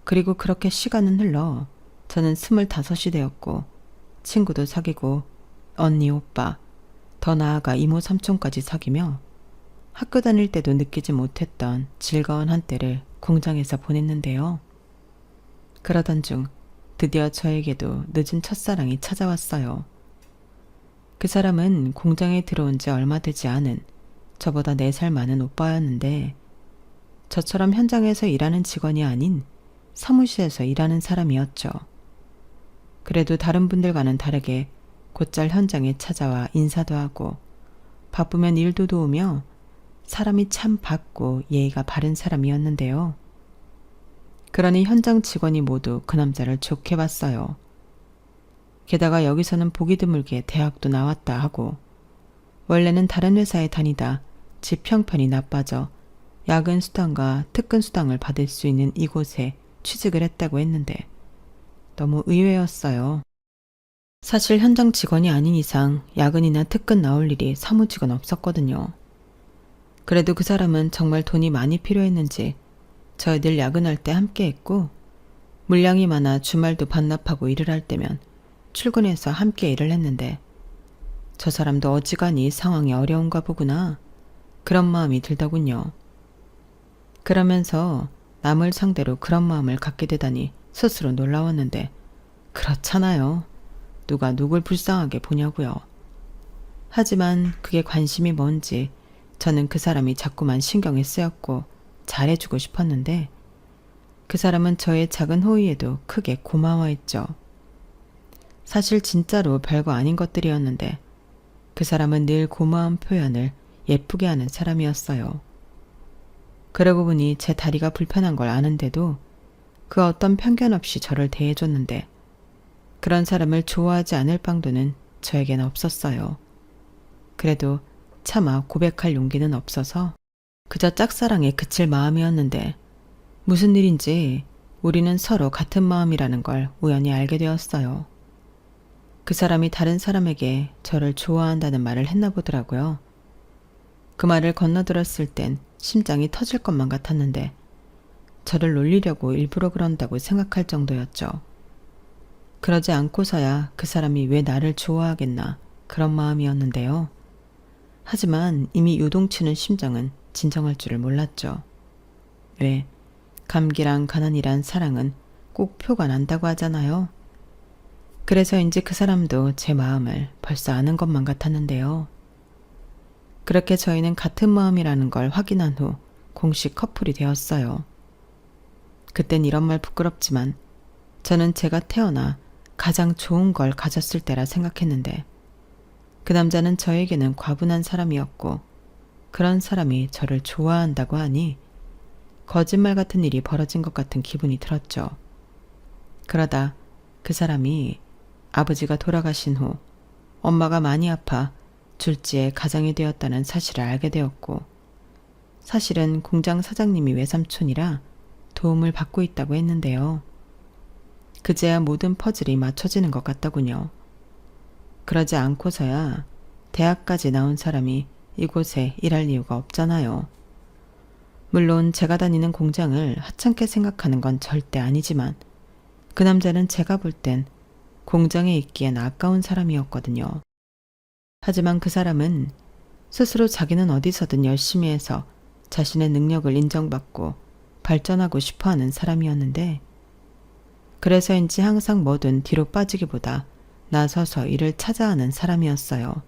그리고 그렇게 시간은 흘러 저는 25이 되었고 친구도 사귀고 언니 오빠 더 나아가 이모 삼촌까지 사귀며 학교 다닐 때도 느끼지 못했던 즐거운 한때를 공장에서 보냈는데요. 그러던 중 드디어 저에게도 늦은 첫사랑이 찾아왔어요. 그 사람은 공장에 들어온 지 얼마 되지 않은 저보다 4살 많은 오빠였는데 저처럼 현장에서 일하는 직원이 아닌 사무실에서 일하는 사람이었죠. 그래도 다른 분들과는 다르게 곧잘 현장에 찾아와 인사도 하고 바쁘면 일도 도우며 사람이 참 밝고 예의가 바른 사람이었는데요. 그러니 현장 직원이 모두 그 남자를 좋게 봤어요. 게다가 여기서는 보기 드물게 대학도 나왔다 하고 원래는 다른 회사에 다니다 집 형편이 나빠져 야근 수당과 특근 수당을 받을 수 있는 이곳에 취직을 했다고 했는데 너무 의외였어요. 사실 현장 직원이 아닌 이상 야근이나 특근 나올 일이 사무직은 없었거든요. 그래도 그 사람은 정말 돈이 많이 필요했는지 저희들 야근할 때 함께 했고 물량이 많아 주말도 반납하고 일을 할 때면 출근해서 함께 일을 했는데 저 사람도 어지간히 상황이 어려운가 보구나 그런 마음이 들더군요. 그러면서 남을 상대로 그런 마음을 갖게 되다니 스스로 놀라웠는데 그렇잖아요. 누가 누굴 불쌍하게 보냐고요. 하지만 그게 관심이 뭔지 저는 그 사람이 자꾸만 신경이 쓰였고 잘해주고 싶었는데 그 사람은 저의 작은 호의에도 크게 고마워했죠. 사실 진짜로 별거 아닌 것들이었는데 그 사람은 늘 고마운 표현을 예쁘게 하는 사람이었어요. 그러고 보니 제 다리가 불편한 걸 아는데도 그 어떤 편견 없이 저를 대해줬는데 그런 사람을 좋아하지 않을 방도는 저에겐 없었어요. 그래도 차마 고백할 용기는 없어서 그저 짝사랑에 그칠 마음이었는데 무슨 일인지 우리는 서로 같은 마음이라는 걸 우연히 알게 되었어요. 그 사람이 다른 사람에게 저를 좋아한다는 말을 했나 보더라고요. 그 말을 건너들었을 땐 심장이 터질 것만 같았는데 저를 놀리려고 일부러 그런다고 생각할 정도였죠. 그러지 않고서야 그 사람이 왜 나를 좋아하겠나 그런 마음이었는데요. 하지만 이미 요동치는 심장은 진정할 줄을 몰랐죠. 왜 감기랑 가난이란 사랑은 꼭 표가 난다고 하잖아요. 그래서인지 그 사람도 제 마음을 벌써 아는 것만 같았는데요. 그렇게 저희는 같은 마음이라는 걸 확인한 후 공식 커플이 되었어요. 그땐 이런 말 부끄럽지만 저는 제가 태어나 가장 좋은 걸 가졌을 때라 생각했는데 그 남자는 저에게는 과분한 사람이었고 그런 사람이 저를 좋아한다고 하니 거짓말 같은 일이 벌어진 것 같은 기분이 들었죠. 그러다 그 사람이 아버지가 돌아가신 후 엄마가 많이 아파 둘째의 가장이 되었다는 사실을 알게 되었고 사실은 공장 사장님이 외삼촌이라 도움을 받고 있다고 했는데요. 그제야 모든 퍼즐이 맞춰지는 것 같더군요. 그러지 않고서야 대학까지 나온 사람이 이곳에 일할 이유가 없잖아요. 물론 제가 다니는 공장을 하찮게 생각하는 건 절대 아니지만 그 남자는 제가 볼 땐 공장에 있기엔 아까운 사람이었거든요. 하지만 그 사람은 스스로 자기는 어디서든 열심히 해서 자신의 능력을 인정받고 발전하고 싶어하는 사람이었는데 그래서인지 항상 뭐든 뒤로 빠지기보다 나서서 일을 찾아 하는 사람이었어요.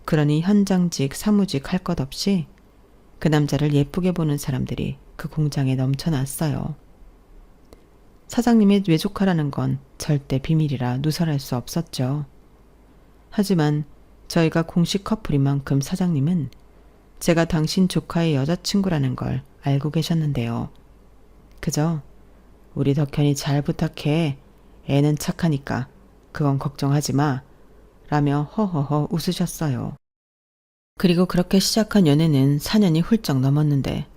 그러니 현장직, 사무직 할 것 없이 그 남자를 예쁘게 보는 사람들이 그 공장에 넘쳐났어요. 사장님의 외조카라는 건 절대 비밀이라 누설할 수 없었죠. 하지만 저희가 공식 커플인 만큼 사장님은 제가 당신 조카의 여자친구라는 걸 알고 계셨는데요. 그저 우리 덕현이 잘 부탁해. 애는 착하니까 그건 걱정하지 마. 라며 허허허 웃으셨어요. 그리고 그렇게 시작한 연애는 4년이 훌쩍 넘었는데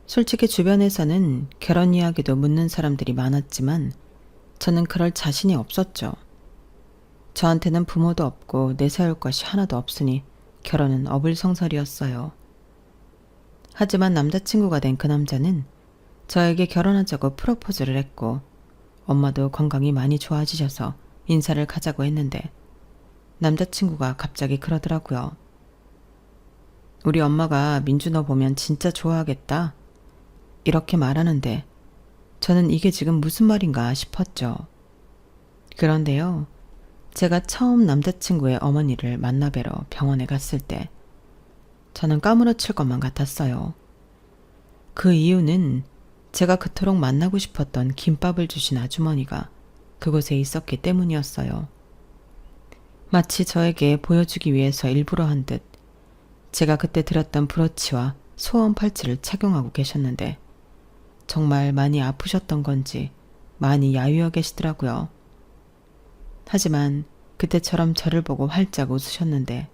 솔직히 주변에서는 결혼 이야기도 묻는 사람들이 많았지만 저는 그럴 자신이 없었죠. 저한테는 부모도 없고 내세울 것이 하나도 없으니 결혼은 어불성설이었어요. 하지만 남자친구가 된 그 남자는 저에게 결혼하자고 프로포즈를 했고 엄마도 건강이 많이 좋아지셔서 인사를 가자고 했는데 남자친구가 갑자기 그러더라고요. 우리 엄마가 민주 너 보면 진짜 좋아하겠다. 이렇게 말하는데 저는 이게 지금 무슨 말인가 싶었죠. 그런데요. 제가 처음 남자친구의 어머니를 만나뵈러 병원에 갔을 때 저는 까무러칠 것만 같았어요. 그 이유는 제가 그토록 만나고 싶었던 김밥을 주신 아주머니가 그곳에 있었기 때문이었어요. 마치 저에게 보여주기 위해서 일부러 한 듯 제가 그때 들었던 브로치와 소원 팔찌를 착용하고 계셨는데 정말 많이 아프셨던 건지 많이 야유어 계시더라고요. 하지만 그때처럼 저를 보고 활짝 웃으셨는데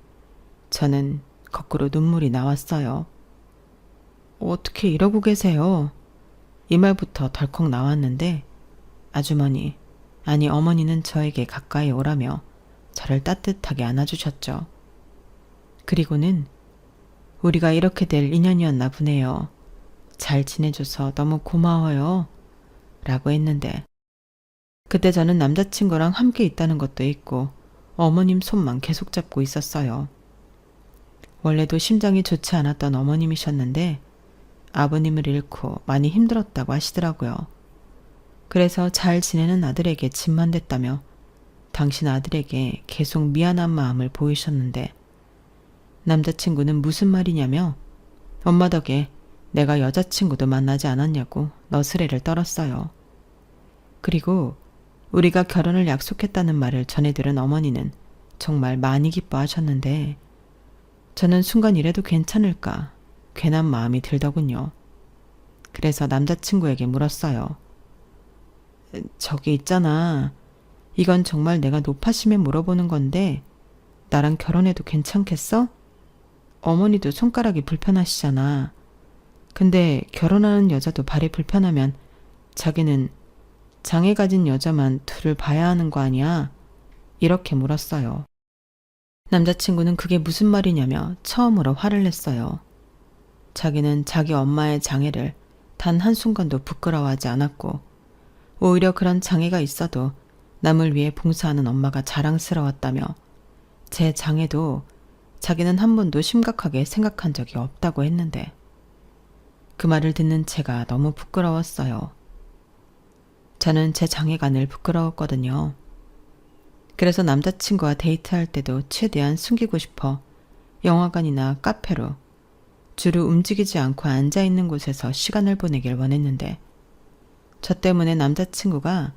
저는 거꾸로 눈물이 나왔어요. 어떻게 이러고 계세요? 이 말부터 덜컥 나왔는데 아주머니, 아니 어머니는 저에게 가까이 오라며 저를 따뜻하게 안아주셨죠. 그리고는 우리가 이렇게 될 인연이었나 보네요. 잘 지내줘서 너무 고마워요. 라고 했는데 그때 저는 남자친구랑 함께 있다는 것도 있고 어머님 손만 계속 잡고 있었어요. 원래도 심장이 좋지 않았던 어머님이셨는데 아버님을 잃고 많이 힘들었다고 하시더라고요. 그래서 잘 지내는 아들에게 짐만 됐다며 당신 아들에게 계속 미안한 마음을 보이셨는데 남자친구는 무슨 말이냐며 엄마 덕에 내가 여자친구도 만나지 않았냐고 너스레를 떨었어요. 그리고 우리가 결혼을 약속했다는 말을 전해 들은 어머니는 정말 많이 기뻐하셨는데 저는 순간 이래도 괜찮을까 괜한 마음이 들더군요. 그래서 남자친구에게 물었어요. 저기 있잖아. 이건 정말 내가 높아심에 물어보는 건데 나랑 결혼해도 괜찮겠어? 어머니도 손가락이 불편하시잖아. 근데 결혼하는 여자도 발이 불편하면 자기는 장애 가진 여자만 둘을 봐야 하는 거 아니야? 이렇게 물었어요. 남자친구는 그게 무슨 말이냐며 처음으로 화를 냈어요. 자기는 자기 엄마의 장애를 단 한순간도 부끄러워하지 않았고 오히려 그런 장애가 있어도 남을 위해 봉사하는 엄마가 자랑스러웠다며 제 장애도 자기는 한 번도 심각하게 생각한 적이 없다고 했는데 그 말을 듣는 제가 너무 부끄러웠어요. 저는 제 장애가 늘 부끄러웠거든요. 그래서 남자친구와 데이트할 때도 최대한 숨기고 싶어 영화관이나 카페로 주로 움직이지 않고 앉아있는 곳에서 시간을 보내길 원했는데 저 때문에 남자친구가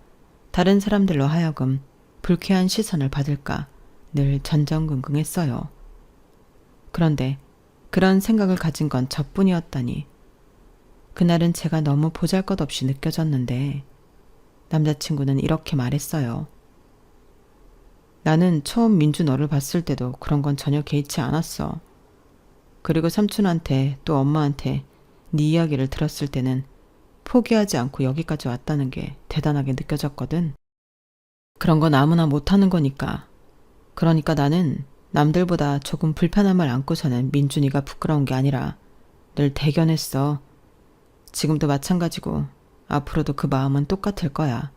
다른 사람들로 하여금 불쾌한 시선을 받을까 늘 전전긍긍했어요. 그런데 그런 생각을 가진 건 저뿐이었다니 그날은 제가 너무 보잘것없이 느껴졌는데 남자친구는 이렇게 말했어요. 나는 처음 민주 너를 봤을 때도 그런 건 전혀 개의치 않았어. 그리고 삼촌한테 또 엄마한테 네 이야기를 들었을 때는 포기하지 않고 여기까지 왔다는 게 대단하게 느껴졌거든. 그런 건 아무나 못하는 거니까. 그러니까 나는 남들보다 조금 불편함을 안고서는 민준이가 부끄러운 게 아니라 늘 대견했어. 지금도 마찬가지고 앞으로도 그 마음은 똑같을 거야.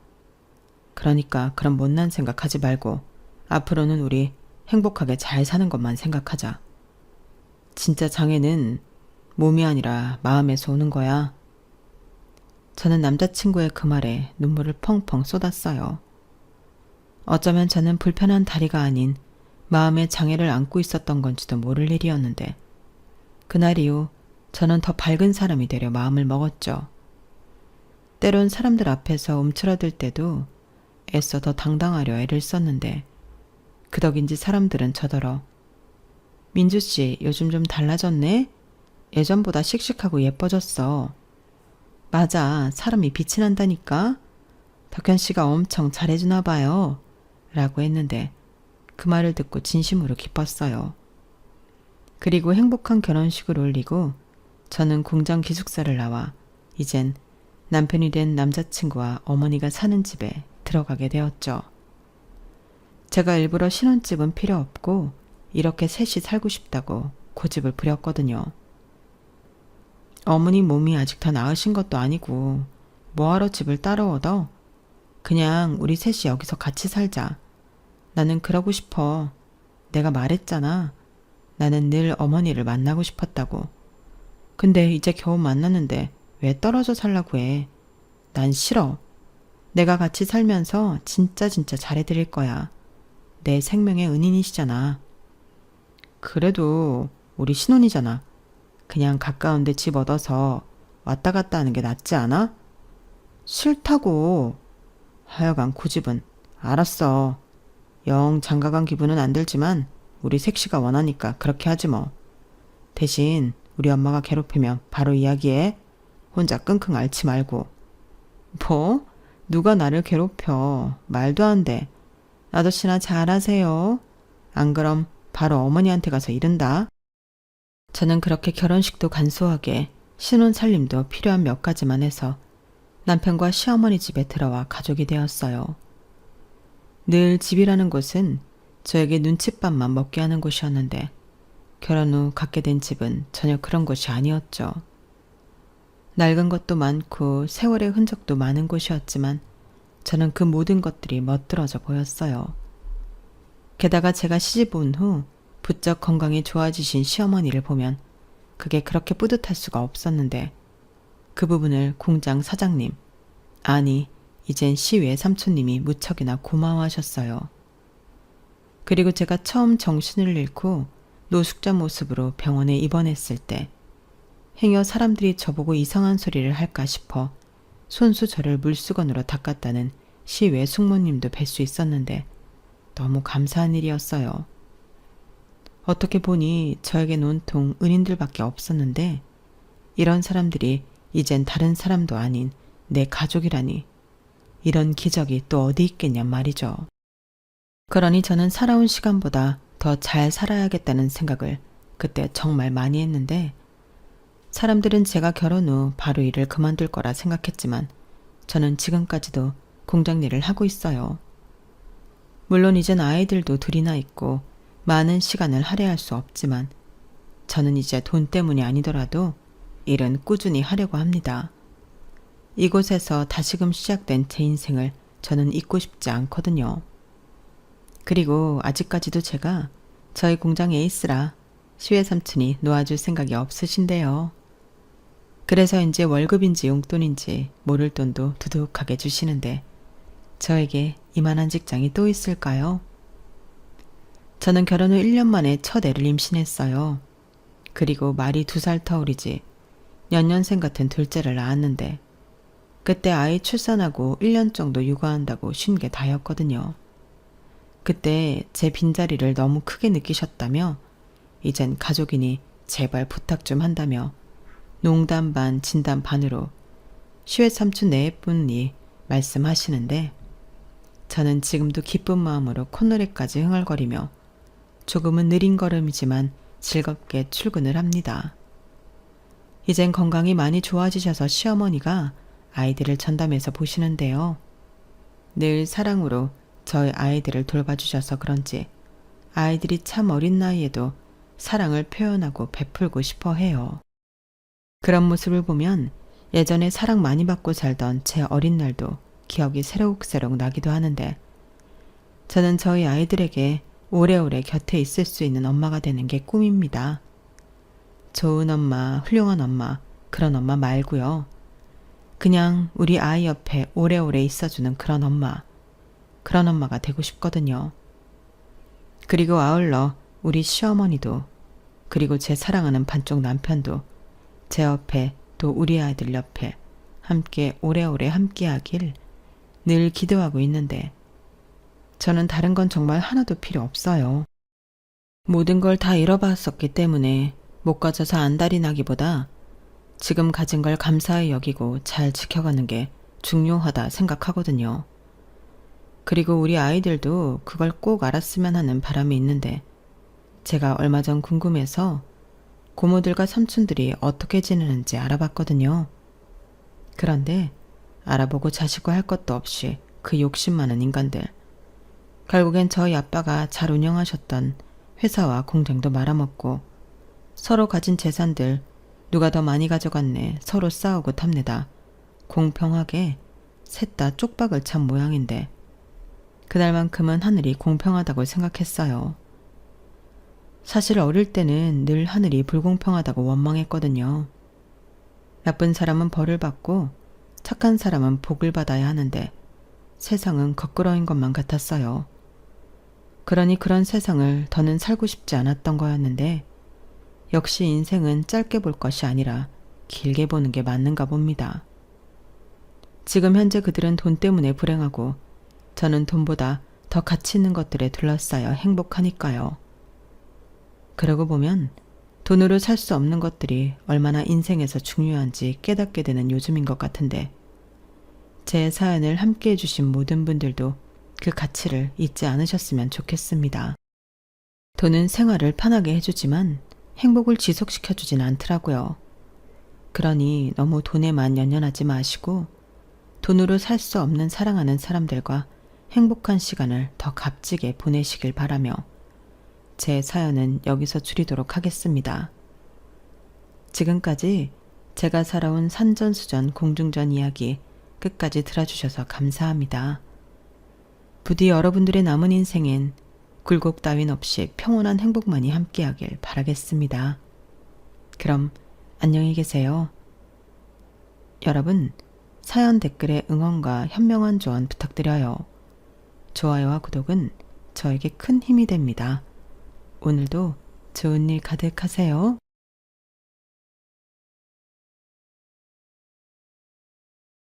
그러니까 그런 못난 생각하지 말고 앞으로는 우리 행복하게 잘 사는 것만 생각하자. 진짜 장애는 몸이 아니라 마음에서 오는 거야. 저는 남자친구의 그 말에 눈물을 펑펑 쏟았어요. 어쩌면 저는 불편한 다리가 아닌 마음의 장애를 안고 있었던 건지도 모를 일이었는데 그날 이후 저는 더 밝은 사람이 되려 마음을 먹었죠. 때론 사람들 앞에서 움츠러들 때도 애써 더 당당하려 애를 썼는데 그 덕인지 사람들은 저더러 민주씨 요즘 좀 달라졌네? 예전보다 씩씩하고 예뻐졌어. 맞아, 사람이 빛이 난다니까? 덕현씨가 엄청 잘해주나 봐요. 라고 했는데 그 말을 듣고 진심으로 기뻤어요. 그리고 행복한 결혼식을 올리고 저는 공장 기숙사를 나와 이젠 남편이 된 남자친구와 어머니가 사는 집에 들어가게 되었죠. 제가 일부러 신혼집은 필요 없고 이렇게 셋이 살고 싶다고 고집을 부렸거든요. 어머니 몸이 아직 다 나으신 것도 아니고 뭐하러 집을 따로 얻어? 그냥 우리 셋이 여기서 같이 살자. 나는 그러고 싶어. 내가 말했잖아. 나는 늘 어머니를 만나고 싶었다고. 근데 이제 겨우 만났는데 왜 떨어져 살라고 해? 난 싫어. 내가 같이 살면서 진짜 잘해드릴 거야. 내 생명의 은인이시잖아. 그래도 우리 신혼이잖아. 그냥 가까운데 집 얻어서 왔다 갔다 하는 게 낫지 않아? 싫다고. 하여간 고집은. 알았어. 영 장가간 기분은 안 들지만 우리 색시가 원하니까 그렇게 하지 뭐. 대신 우리 엄마가 괴롭히면 바로 이야기해. 혼자 끙끙 앓지 말고. 뭐? 누가 나를 괴롭혀. 말도 안 돼. 아저씨나 잘하세요. 안 그럼 바로 어머니한테 가서 이른다. 저는 그렇게 결혼식도 간소하게 신혼 살림도 필요한 몇 가지만 해서 남편과 시어머니 집에 들어와 가족이 되었어요. 늘 집이라는 곳은 저에게 눈칫밥만 먹게 하는 곳이었는데 결혼 후 갖게 된 집은 전혀 그런 곳이 아니었죠. 낡은 것도 많고 세월의 흔적도 많은 곳이었지만 저는 그 모든 것들이 멋들어져 보였어요. 게다가 제가 시집 온 후 부쩍 건강이 좋아지신 시어머니를 보면 그게 그렇게 뿌듯할 수가 없었는데 그 부분을 공장 사장님, 아니 이젠 시외 삼촌님이 무척이나 고마워하셨어요. 그리고 제가 처음 정신을 잃고 노숙자 모습으로 병원에 입원했을 때 행여 사람들이 저보고 이상한 소리를 할까 싶어 손수 저를 물수건으로 닦았다는 시외 숙모님도 뵐 수 있었는데 너무 감사한 일이었어요. 어떻게 보니 저에겐 온통 은인들밖에 없었는데 이런 사람들이 이젠 다른 사람도 아닌 내 가족이라니 이런 기적이 또 어디 있겠냔 말이죠. 그러니 저는 살아온 시간보다 더 잘 살아야겠다는 생각을 그때 정말 많이 했는데 사람들은 제가 결혼 후 바로 일을 그만둘 거라 생각했지만 저는 지금까지도 공장 일을 하고 있어요. 물론 이젠 아이들도 둘이나 있고 많은 시간을 할애할 수 없지만 저는 이제 돈 때문이 아니더라도 일은 꾸준히 하려고 합니다. 이곳에서 다시금 시작된 제 인생을 저는 잊고 싶지 않거든요. 그리고 아직까지도 제가 저희 공장 에이스라 시외 삼촌이 놓아줄 생각이 없으신데요. 그래서 이제 월급인지 용돈인지 모를 돈도 두둑하게 주시는데 저에게 이만한 직장이 또 있을까요? 저는 결혼 후 1년 만에 첫 애를 임신했어요. 그리고 말이 2살 터울이지 연년생 같은 둘째를 낳았는데 그때 아이 출산하고 1년 정도 육아한다고 쉰 게 다였거든요. 그때 제 빈자리를 너무 크게 느끼셨다며 이젠 가족이니 제발 부탁 좀 한다며 농담 반 진담 반으로 시외 삼촌 네분이 말씀하시는데 저는 지금도 기쁜 마음으로 콧노래까지 흥얼거리며 조금은 느린 걸음이지만 즐겁게 출근을 합니다. 이젠 건강이 많이 좋아지셔서 시어머니가 아이들을 전담해서 보시는데요. 늘 사랑으로 저희 아이들을 돌봐주셔서 그런지 아이들이 참 어린 나이에도 사랑을 표현하고 베풀고 싶어 해요. 그런 모습을 보면 예전에 사랑 많이 받고 살던 제 어린 날도 기억이 새록새록 나기도 하는데 저는 저희 아이들에게 오래오래 곁에 있을 수 있는 엄마가 되는 게 꿈입니다. 좋은 엄마, 훌륭한 엄마, 그런 엄마 말고요. 그냥 우리 아이 옆에 오래오래 있어주는 그런 엄마가 되고 싶거든요. 그리고 아울러 우리 시어머니도 그리고 제 사랑하는 반쪽 남편도 제 옆에 또 우리 아이들 옆에 함께 오래오래 함께하길 늘 기도하고 있는데 저는 다른 건 정말 하나도 필요 없어요. 모든 걸 다 잃어봤었기 때문에 못 가져서 안달이 나기보다 지금 가진 걸 감사히 여기고 잘 지켜가는 게 중요하다 생각하거든요. 그리고 우리 아이들도 그걸 꼭 알았으면 하는 바람이 있는데 제가 얼마 전 궁금해서 고모들과 삼촌들이 어떻게 지내는지 알아봤거든요. 그런데 알아보고 자시고 할 것도 없이 그 욕심 많은 인간들. 결국엔 저희 아빠가 잘 운영하셨던 회사와 공장도 말아먹고 서로 가진 재산들 누가 더 많이 가져갔네 서로 싸우고 탑니다. 공평하게 셋 다 쪽박을 찬 모양인데 그날만큼은 하늘이 공평하다고 생각했어요. 사실 어릴 때는 늘 하늘이 불공평하다고 원망했거든요. 나쁜 사람은 벌을 받고 착한 사람은 복을 받아야 하는데 세상은 거꾸로인 것만 같았어요. 그러니 그런 세상을 더는 살고 싶지 않았던 거였는데 역시 인생은 짧게 볼 것이 아니라 길게 보는 게 맞는가 봅니다. 지금 현재 그들은 돈 때문에 불행하고 저는 돈보다 더 가치 있는 것들에 둘러싸여 행복하니까요. 그러고 보면 돈으로 살 수 없는 것들이 얼마나 인생에서 중요한지 깨닫게 되는 요즘인 것 같은데, 제 사연을 함께 해주신 모든 분들도 그 가치를 잊지 않으셨으면 좋겠습니다. 돈은 생활을 편하게 해주지만 행복을 지속시켜주진 않더라고요. 그러니 너무 돈에만 연연하지 마시고 돈으로 살 수 없는 사랑하는 사람들과 행복한 시간을 더 값지게 보내시길 바라며 제 사연은 여기서 줄이도록 하겠습니다. 지금까지 제가 살아온 산전수전 공중전 이야기 끝까지 들어주셔서 감사합니다. 부디 여러분들의 남은 인생엔 굴곡 따윈 없이 평온한 행복만이 함께하길 바라겠습니다. 그럼 안녕히 계세요. 여러분, 사연 댓글에 응원과 현명한 조언 부탁드려요. 좋아요와 구독은 저에게 큰 힘이 됩니다. 오늘도 좋은 일 가득하세요.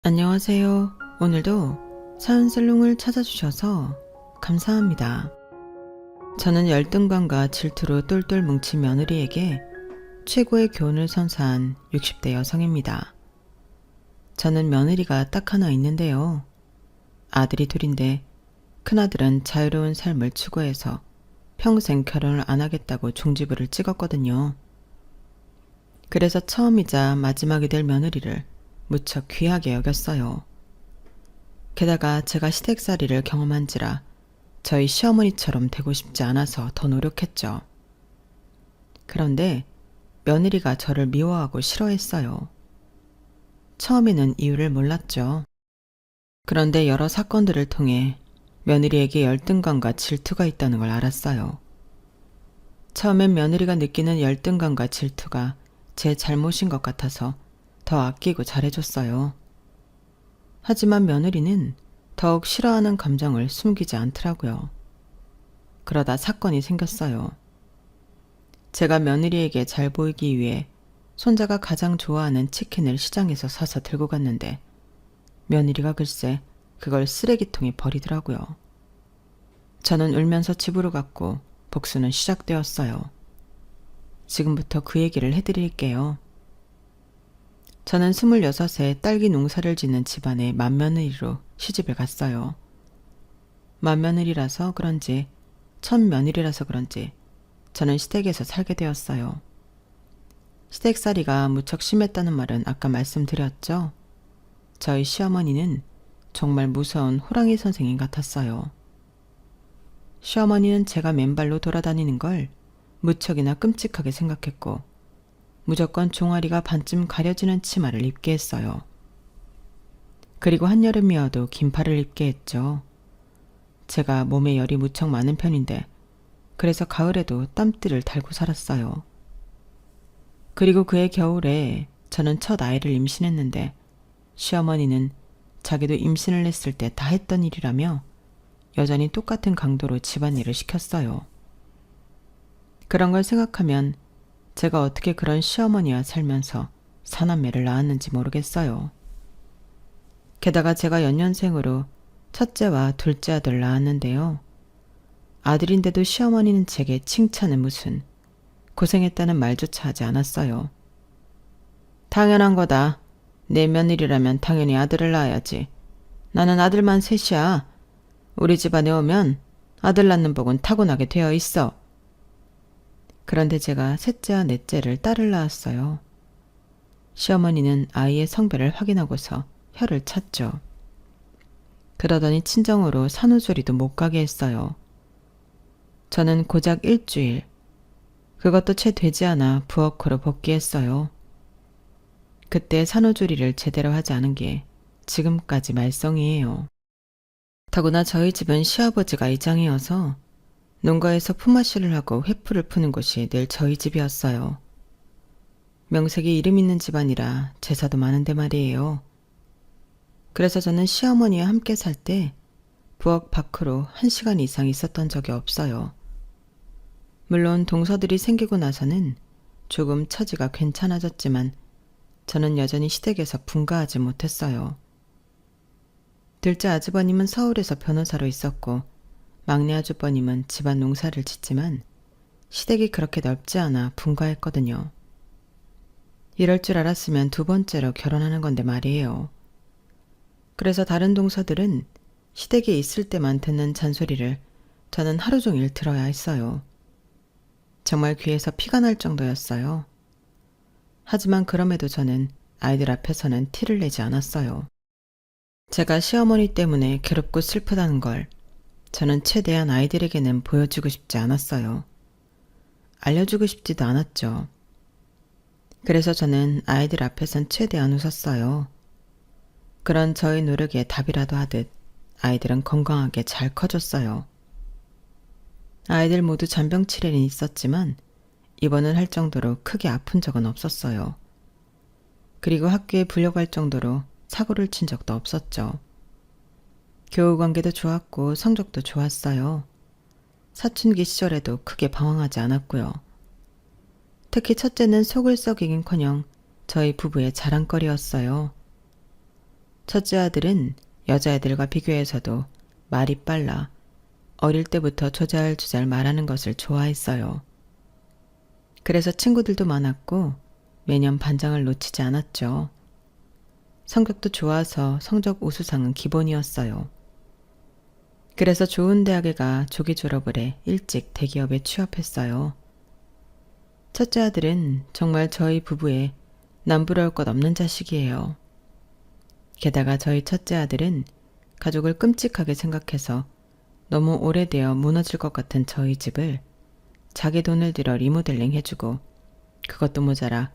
안녕하세요. 오늘도 사연살롱을 찾아주셔서 감사합니다. 저는 열등감과 질투로 똘똘 뭉친 며느리에게 최고의 교훈을 선사한 60대 여성입니다. 저는 며느리가 딱 하나 있는데요. 아들이 둘인데 큰아들은 자유로운 삶을 추구해서 평생 결혼을 안 하겠다고 종지부를 찍었거든요. 그래서 처음이자 마지막이 될 며느리를 무척 귀하게 여겼어요. 게다가 제가 시댁살이를 경험한지라 저희 시어머니처럼 되고 싶지 않아서 더 노력했죠. 그런데 며느리가 저를 미워하고 싫어했어요. 처음에는 이유를 몰랐죠. 그런데 여러 사건들을 통해 며느리에게 열등감과 질투가 있다는 걸 알았어요. 처음엔 며느리가 느끼는 열등감과 질투가 제 잘못인 것 같아서 더 아끼고 잘해줬어요. 하지만 며느리는 더욱 싫어하는 감정을 숨기지 않더라고요. 그러다 사건이 생겼어요. 제가 며느리에게 잘 보이기 위해 손자가 가장 좋아하는 치킨을 시장에서 사서 들고 갔는데 며느리가 글쎄 그걸 쓰레기통에 버리더라고요. 저는 울면서 집으로 갔고 복수는 시작되었어요. 지금부터 그 얘기를 해드릴게요. 저는 26에 딸기 농사를 짓는 집안의 맏며느리로 시집을 갔어요. 맏며느리라서 그런지 첫 며느리라서 그런지 저는 시댁에서 살게 되었어요. 시댁살이가 무척 심했다는 말은 아까 말씀드렸죠? 저희 시어머니는 정말 무서운 호랑이 선생님 같았어요. 시어머니는 제가 맨발로 돌아다니는 걸 무척이나 끔찍하게 생각했고 무조건 종아리가 반쯤 가려지는 치마를 입게 했어요. 그리고 한여름이어도 긴팔을 입게 했죠. 제가 몸에 열이 무척 많은 편인데 그래서 가을에도 땀띠를 달고 살았어요. 그리고 그해 겨울에 저는 첫 아이를 임신했는데 시어머니는 자기도 임신을 했을 때 다 했던 일이라며 여전히 똑같은 강도로 집안일을 시켰어요. 그런 걸 생각하면 제가 어떻게 그런 시어머니와 살면서 사남매를 낳았는지 모르겠어요. 게다가 제가 연년생으로 첫째와 둘째 아들을 낳았는데요. 아들인데도 시어머니는 제게 칭찬은 무슨 고생했다는 말조차 하지 않았어요. 당연한 거다. 내 며느리라면 당연히 아들을 낳아야지. 나는 아들만 셋이야. 우리 집안에 오면 아들 낳는 복은 타고나게 되어 있어. 그런데 제가 셋째와 넷째를 딸을 낳았어요. 시어머니는 아이의 성별을 확인하고서 혀를 찼죠. 그러더니 친정으로 산후조리도 못 가게 했어요. 저는 고작 일주일, 그것도 채 되지 않아 부엌으로 복귀했어요. 그때 산후조리를 제대로 하지 않은 게 지금까지 말썽이에요. 더구나 저희 집은 시아버지가 이장이어서 농가에서 품앗이를 하고 회풀을 푸는 곳이 늘 저희 집이었어요. 명색이 이름 있는 집안이라 제사도 많은데 말이에요. 그래서 저는 시어머니와 함께 살 때 부엌 밖으로 1시간 이상 있었던 적이 없어요. 물론 동서들이 생기고 나서는 조금 처지가 괜찮아졌지만 저는 여전히 시댁에서 분가하지 못했어요. 둘째 아주버님은 서울에서 변호사로 있었고 막내 아주버님은 집안 농사를 짓지만 시댁이 그렇게 넓지 않아 분가했거든요. 이럴 줄 알았으면 두 번째로 결혼하는 건데 말이에요. 그래서 다른 동서들은 시댁에 있을 때만 듣는 잔소리를 저는 하루 종일 들어야 했어요. 정말 귀에서 피가 날 정도였어요. 하지만 그럼에도 저는 아이들 앞에서는 티를 내지 않았어요. 제가 시어머니 때문에 괴롭고 슬프다는 걸 저는 최대한 아이들에게는 보여주고 싶지 않았어요. 알려주고 싶지도 않았죠. 그래서 저는 아이들 앞에선 최대한 웃었어요. 그런 저의 노력에 답이라도 하듯 아이들은 건강하게 잘 커졌어요. 아이들 모두 잔병치레는 있었지만 입원을 할 정도로 크게 아픈 적은 없었어요. 그리고 학교에 불려갈 정도로 사고를 친 적도 없었죠. 교우 관계도 좋았고 성적도 좋았어요. 사춘기 시절에도 크게 방황하지 않았고요. 특히 첫째는 속을 썩이긴커녕 저희 부부의 자랑거리였어요. 첫째 아들은 여자애들과 비교해서도 말이 빨라 어릴 때부터 조잘조잘 말하는 것을 좋아했어요. 그래서 친구들도 많았고 매년 반장을 놓치지 않았죠. 성격도 좋아서 성적 우수상은 기본이었어요. 그래서 좋은 대학에 가 조기 졸업을 해 일찍 대기업에 취업했어요. 첫째 아들은 정말 저희 부부에 남부러울 것 없는 자식이에요. 게다가 저희 첫째 아들은 가족을 끔찍하게 생각해서 너무 오래되어 무너질 것 같은 저희 집을 자기 돈을 들여 리모델링 해주고 그것도 모자라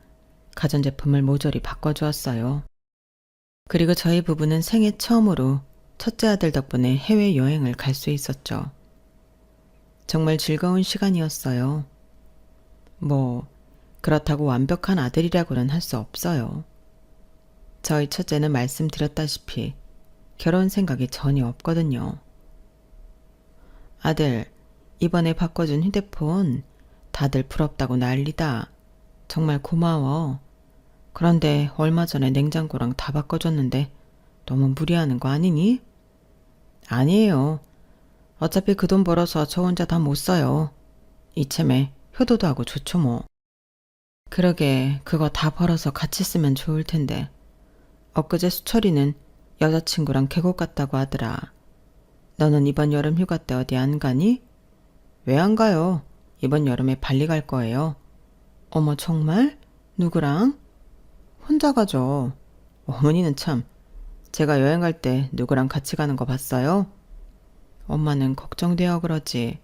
가전제품을 모조리 바꿔주었어요. 그리고 저희 부부는 생애 처음으로 첫째 아들 덕분에 해외여행을 갈 수 있었죠. 정말 즐거운 시간이었어요. 그렇다고 완벽한 아들이라고는 할 수 없어요. 저희 첫째는 말씀드렸다시피 결혼 생각이 전혀 없거든요. 아들, 이번에 바꿔준 휴대폰 다들 부럽다고 난리다. 정말 고마워. 그런데 얼마 전에 냉장고랑 다 바꿔줬는데 너무 무리하는 거 아니니? 아니에요. 어차피 그 돈 벌어서 저 혼자 다 못 써요. 이참에 효도도 하고 좋죠 뭐. 그러게 그거 다 벌어서 같이 쓰면 좋을 텐데. 엊그제 수철이는 여자친구랑 계곡 갔다고 하더라. 너는 이번 여름 휴가 때 어디 안 가니? 왜 안 가요? 이번 여름에 발리 갈 거예요. 어머 정말? 누구랑? 혼자 가죠. 어머니는 참, 제가 여행 갈 때 누구랑 같이 가는 거 봤어요? 엄마는 걱정되어 그러지.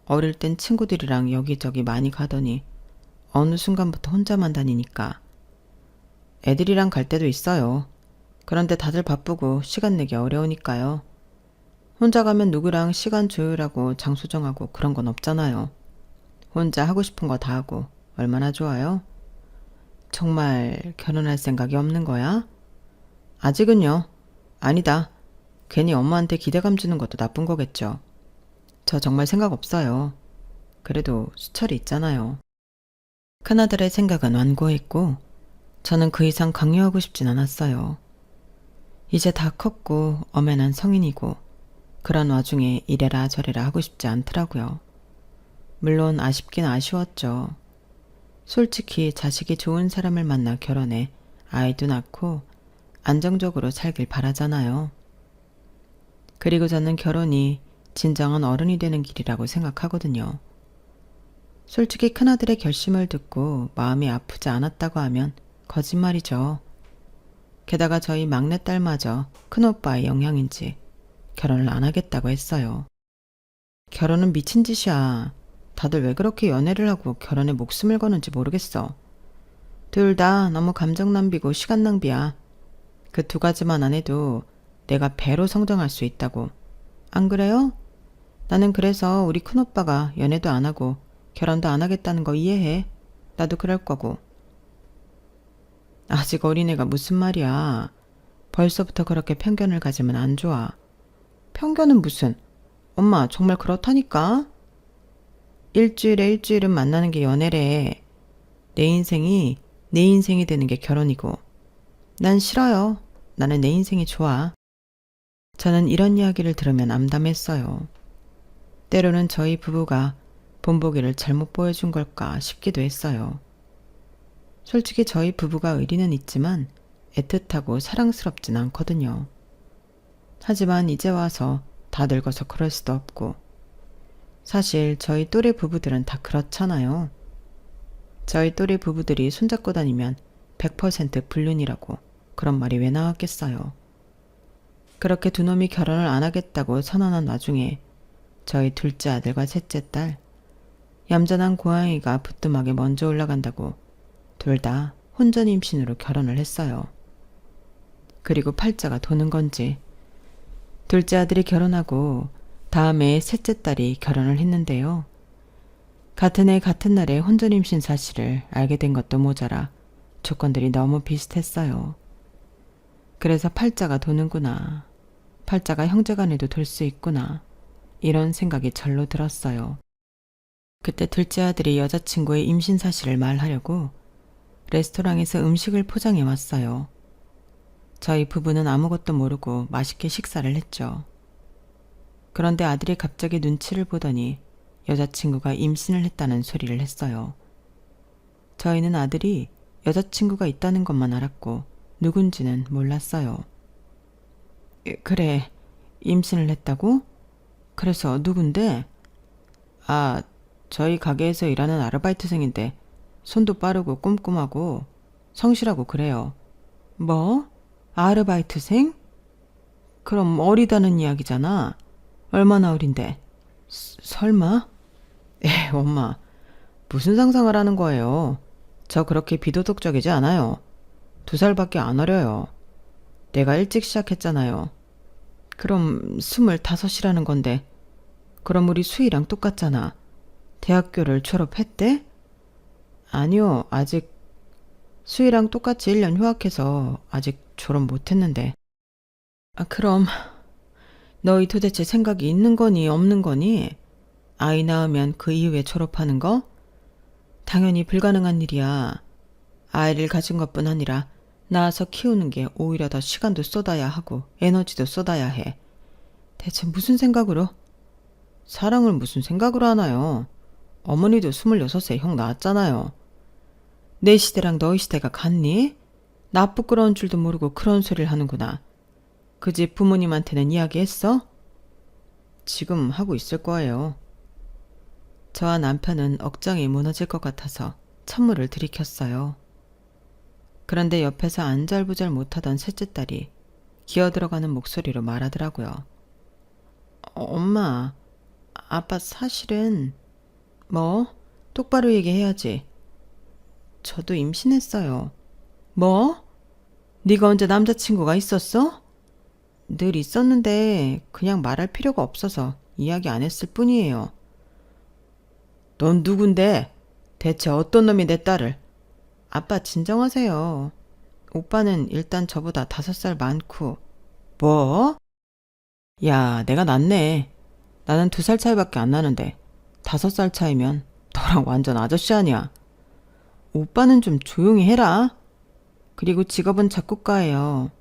어릴 땐 친구들이랑 여기저기 많이 가더니 어느 순간부터 혼자만 다니니까. 애들이랑 갈 때도 있어요. 그런데 다들 바쁘고 시간 내기 어려우니까요. 혼자 가면 누구랑 시간 조율하고 장소 정하고 그런 건 없잖아요. 혼자 하고 싶은 거 다 하고 얼마나 좋아요? 정말 결혼할 생각이 없는 거야? 아직은요. 아니다. 괜히 엄마한테 기대감 주는 것도 나쁜 거겠죠. 저 정말 생각 없어요. 그래도 수철이 있잖아요. 큰아들의 생각은 완고했고 저는 그 이상 강요하고 싶진 않았어요. 이제 다 컸고 엄연한 성인이고 그런 와중에 이래라 저래라 하고 싶지 않더라고요. 물론 아쉽긴 아쉬웠죠. 솔직히 자식이 좋은 사람을 만나 결혼해 아이도 낳고 안정적으로 살길 바라잖아요. 그리고 저는 결혼이 진정한 어른이 되는 길이라고 생각하거든요. 솔직히 큰아들의 결심을 듣고 마음이 아프지 않았다고 하면 거짓말이죠. 게다가 저희 막내딸마저 큰오빠의 영향인지 결혼을 안 하겠다고 했어요. 결혼은 미친 짓이야. 다들 왜 그렇게 연애를 하고 결혼에 목숨을 거는지 모르겠어. 둘 다 너무 감정 낭비고 시간 낭비야. 그 두 가지만 안 해도 내가 배로 성장할 수 있다고. 안 그래요? 나는 그래서 우리 큰오빠가 연애도 안 하고 결혼도 안 하겠다는 거 이해해. 나도 그럴 거고. 아직 어린애가 무슨 말이야. 벌써부터 그렇게 편견을 가지면 안 좋아. 편견은 무슨. 엄마 정말 그렇다니까. 일주일은 만나는 게 연애래. 내 인생이 내 인생이 되는 게 결혼이고. 난 싫어요. 나는 내 인생이 좋아. 저는 이런 이야기를 들으면 암담했어요. 때로는 저희 부부가 본보기를 잘못 보여준 걸까 싶기도 했어요. 솔직히 저희 부부가 의리는 있지만 애틋하고 사랑스럽진 않거든요. 하지만 이제 와서 다 늙어서 그럴 수도 없고, 사실 저희 또래 부부들은 다 그렇잖아요. 저희 또래 부부들이 손잡고 다니면 100% 불륜이라고 그런 말이 왜 나왔겠어요. 그렇게 두 놈이 결혼을 안 하겠다고 선언한 와중에 저희 둘째 아들과 셋째 딸, 얌전한 고양이가 부뚜막에 먼저 올라간다고 둘 다 혼전 임신으로 결혼을 했어요. 그리고 팔자가 도는 건지 둘째 아들이 결혼하고 다음에 셋째 딸이 결혼을 했는데요. 같은 해 같은 날에 혼전 임신 사실을 알게 된 것도 모자라 조건들이 너무 비슷했어요. 그래서 팔자가 도는구나. 팔자가 형제간에도 돌 수 있구나. 이런 생각이 절로 들었어요. 그때 둘째 아들이 여자친구의 임신 사실을 말하려고 레스토랑에서 음식을 포장해 왔어요. 저희 부부는 아무것도 모르고 맛있게 식사를 했죠. 그런데 아들이 갑자기 눈치를 보더니 여자친구가 임신을 했다는 소리를 했어요. 저희는 아들이 여자친구가 있다는 것만 알았고 누군지는 몰랐어요. 그래, 임신을 했다고? 그래서 누군데? 아, 저희 가게에서 일하는 아르바이트생인데 손도 빠르고 꼼꼼하고 성실하고 그래요. 뭐? 아르바이트생? 그럼 어리다는 이야기잖아. 얼마나 어린데? 설마? 엄마, 무슨 상상을 하는 거예요? 저 그렇게 비도덕적이지 않아요. 2살밖에 안 어려요. 내가 일찍 시작했잖아요. 그럼 25이라는 건데, 그럼 우리 수희랑 똑같잖아. 대학교를 졸업했대? 아니요, 아직 수희랑 똑같이 1년 휴학해서 아직 졸업 못했는데. 그럼 너희 도대체 생각이 있는 거니 없는 거니? 아이 낳으면 그 이후에 졸업하는 거? 당연히 불가능한 일이야. 아이를 가진 것뿐 아니라 낳아서 키우는 게 오히려 더 시간도 쏟아야 하고 에너지도 쏟아야 해. 대체 무슨 생각으로? 사랑을 무슨 생각으로 하나요? 어머니도 26세 형 낳았잖아요. 내 시대랑 너희 시대가 같니? 나 부끄러운 줄도 모르고 그런 소리를 하는구나. 그 집 부모님한테는 이야기했어? 지금 하고 있을 거예요. 저와 남편은 억장이 무너질 것 같아서 찬물을 들이켰어요. 그런데 옆에서 안절부절 못하던 셋째 딸이 기어들어가는 목소리로 말하더라고요. 엄마, 아빠 사실은... 뭐? 똑바로 얘기해야지. 저도 임신했어요. 뭐? 네가 언제 남자친구가 있었어? 늘 있었는데 그냥 말할 필요가 없어서 이야기 안 했을 뿐이에요. 넌 누군데? 대체 어떤 놈이 내 딸을? 아빠 진정하세요. 오빠는 일단 저보다 5살 많고. 뭐? 야, 내가 낫네. 나는 2살 차이밖에 안 나는데 5살 차이면 너랑 완전 아저씨 아니야. 오빠는 좀 조용히 해라. 그리고 직업은 작곡가예요.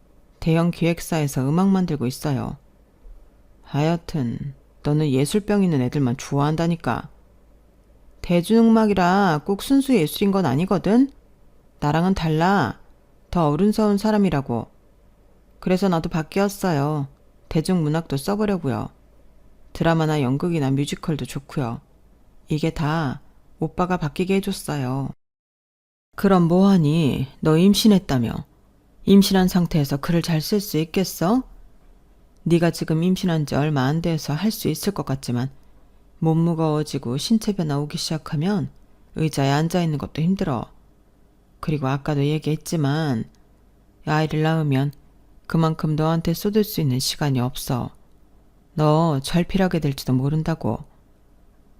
대형 기획사에서 음악 만들고 있어요. 하여튼 너는 예술병 있는 애들만 좋아한다니까. 대중음악이라 꼭 순수 예술인 건 아니거든. 나랑은 달라. 더 어른스러운 사람이라고. 그래서 나도 바뀌었어요. 대중문학도 써보려고요. 드라마나 연극이나 뮤지컬도 좋고요. 이게 다 오빠가 바뀌게 해줬어요. 그럼 뭐하니? 너 임신했다며. 임신한 상태에서 글을 잘 쓸 수 있겠어? 네가 지금 임신한 지 얼마 안 돼서 할 수 있을 것 같지만 몸 무거워지고 신체 변화 오기 시작하면 의자에 앉아있는 것도 힘들어. 그리고 아까도 얘기했지만 아이를 낳으면 그만큼 너한테 쏟을 수 있는 시간이 없어. 너 절필하게 될지도 모른다고.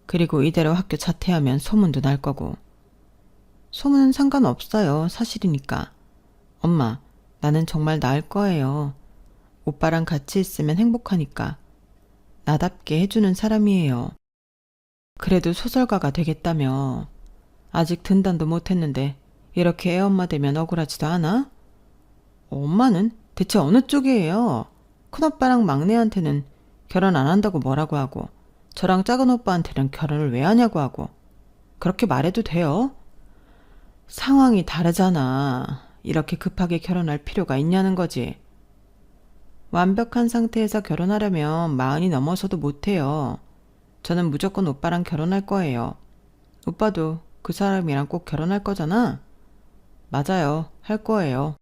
그리고 이대로 학교 자퇴하면 소문도 날 거고. 소문은 상관없어요. 사실이니까. 엄마, 나는 정말 나을 거예요. 오빠랑 같이 있으면 행복하니까. 나답게 해주는 사람이에요. 그래도 소설가가 되겠다며. 아직 등단도 못했는데 이렇게 애엄마 되면 억울하지도 않아? 엄마는 대체 어느 쪽이에요? 큰오빠랑 막내한테는 결혼 안 한다고 뭐라고 하고 저랑 작은 오빠한테는 결혼을 왜 하냐고 하고. 그렇게 말해도 돼요? 상황이 다르잖아. 이렇게 급하게 결혼할 필요가 있냐는 거지. 완벽한 상태에서 결혼하려면 40이 넘어서도 못해요. 저는 무조건 오빠랑 결혼할 거예요. 오빠도 그 사람이랑 꼭 결혼할 거잖아? 맞아요. 할 거예요.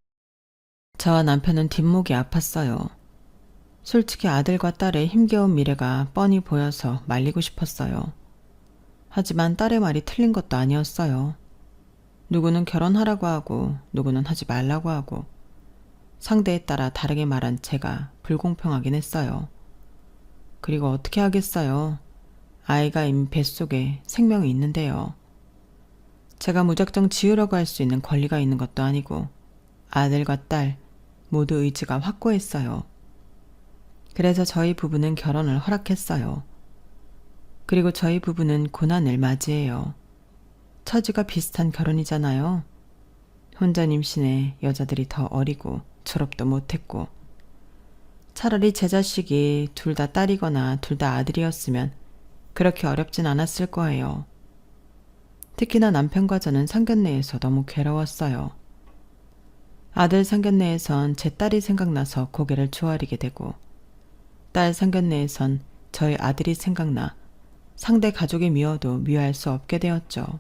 저와 남편은 뒷목이 아팠어요. 솔직히 아들과 딸의 힘겨운 미래가 뻔히 보여서 말리고 싶었어요. 하지만 딸의 말이 틀린 것도 아니었어요. 누구는 결혼하라고 하고 누구는 하지 말라고 하고 상대에 따라 다르게 말한 제가 불공평하긴 했어요. 그리고 어떻게 하겠어요. 아이가 이미 뱃속에 생명이 있는데요. 제가 무작정 지으려고 할 수 있는 권리가 있는 것도 아니고 아들과 딸 모두 의지가 확고했어요. 그래서 저희 부부는 결혼을 허락했어요. 그리고 저희 부부는 고난을 맞이해요. 처지가 비슷한 결혼이잖아요. 혼전 임신에 여자들이 더 어리고 졸업도 못했고 차라리 제 자식이 둘 다 딸이거나 둘 다 아들이었으면 그렇게 어렵진 않았을 거예요. 특히나 남편과 저는 상견례에서 너무 괴로웠어요. 아들 상견례에선 제 딸이 생각나서 고개를 조아리게 되고 딸 상견례에선 저희 아들이 생각나 상대 가족이 미워도 미워할 수 없게 되었죠.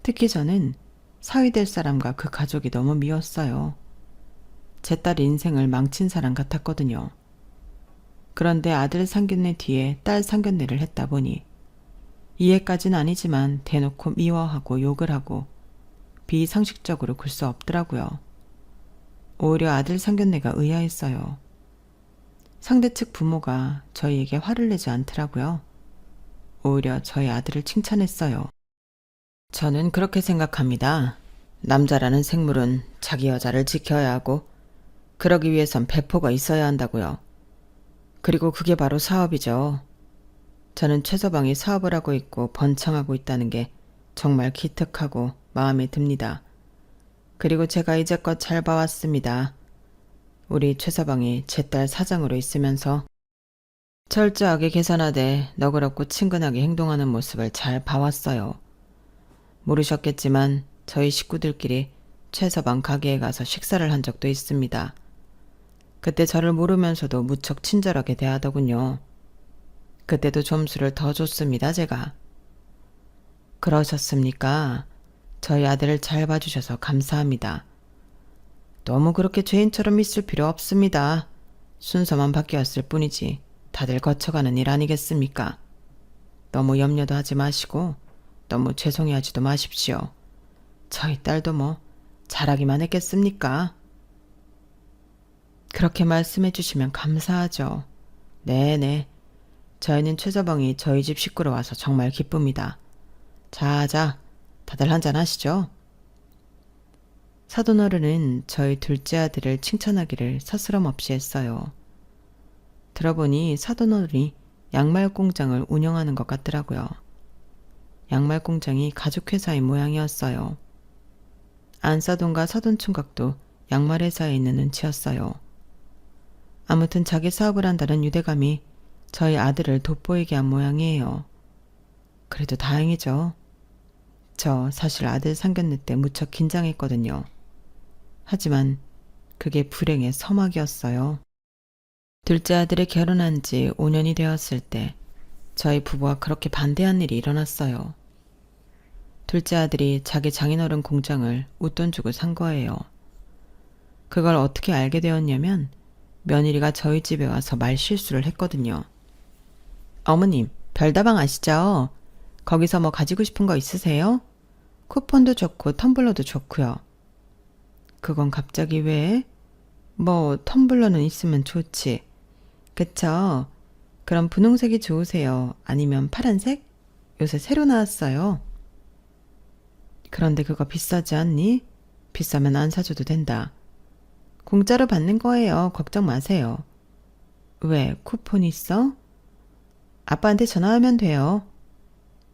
특히 저는 사위 될 사람과 그 가족이 너무 미웠어요. 제 딸 인생을 망친 사람 같았거든요. 그런데 아들 상견례 뒤에 딸 상견례를 했다 보니 이해까진 아니지만 대놓고 미워하고 욕을 하고 비상식적으로 굴 수 없더라고요. 오히려 아들 상견례가 의아했어요. 상대 측 부모가 저희에게 화를 내지 않더라고요. 오히려 저희 아들을 칭찬했어요. 저는 그렇게 생각합니다. 남자라는 생물은 자기 여자를 지켜야 하고 그러기 위해선 배포가 있어야 한다고요. 그리고 그게 바로 사업이죠. 저는 최서방이 사업을 하고 있고 번창하고 있다는 게 정말 기특하고 마음에 듭니다. 그리고 제가 이제껏 잘 봐왔습니다. 우리 최서방이 제 딸 사장으로 있으면서 철저하게 계산하되 너그럽고 친근하게 행동하는 모습을 잘 봐왔어요. 모르셨겠지만 저희 식구들끼리 최서방 가게에 가서 식사를 한 적도 있습니다. 그때 저를 모르면서도 무척 친절하게 대하더군요. 그때도 점수를 더 줬습니다, 제가. 그러셨습니까? 저희 아들을 잘 봐주셔서 감사합니다. 너무 그렇게 죄인처럼 있을 필요 없습니다. 순서만 바뀌었을 뿐이지 다들 거쳐가는 일 아니겠습니까? 너무 염려도 하지 마시고 너무 죄송해하지도 마십시오. 저희 딸도 뭐 잘하기만 했겠습니까? 그렇게 말씀해 주시면 감사하죠. 네네. 저희는 최서방이 저희 집 식구로 와서 정말 기쁩니다. 자자, 다들 한잔 하시죠. 사돈어른은 저희 둘째 아들을 칭찬하기를 서스럼 없이 했어요. 들어보니 사돈어른이 양말 공장을 운영하는 것 같더라고요. 양말 공장이 가족회사인 모양이었어요. 안사돈과 사돈총각도 양말 회사에 있는 눈치였어요. 아무튼 자기 사업을 한다는 유대감이 저희 아들을 돋보이게 한 모양이에요. 그래도 다행이죠. 저 사실 아들 상견례 때 무척 긴장했거든요. 하지만 그게 불행의 서막이었어요. 둘째 아들이 결혼한 지 5년이 되었을 때 저희 부부가 그렇게 반대한 일이 일어났어요. 둘째 아들이 자기 장인어른 공장을 웃돈 주고 산 거예요. 그걸 어떻게 알게 되었냐면 며느리가 저희 집에 와서 말 실수를 했거든요. 어머님, 별다방 아시죠? 거기서 뭐 가지고 싶은 거 있으세요? 쿠폰도 좋고 텀블러도 좋고요. 그건 갑자기 왜? 뭐 텀블러는 있으면 좋지. 그쵸? 그럼 분홍색이 좋으세요? 아니면 파란색? 요새 새로 나왔어요. 그런데 그거 비싸지 않니? 비싸면 안 사줘도 된다. 공짜로 받는 거예요. 걱정 마세요. 왜? 쿠폰 있어? 아빠한테 전화하면 돼요.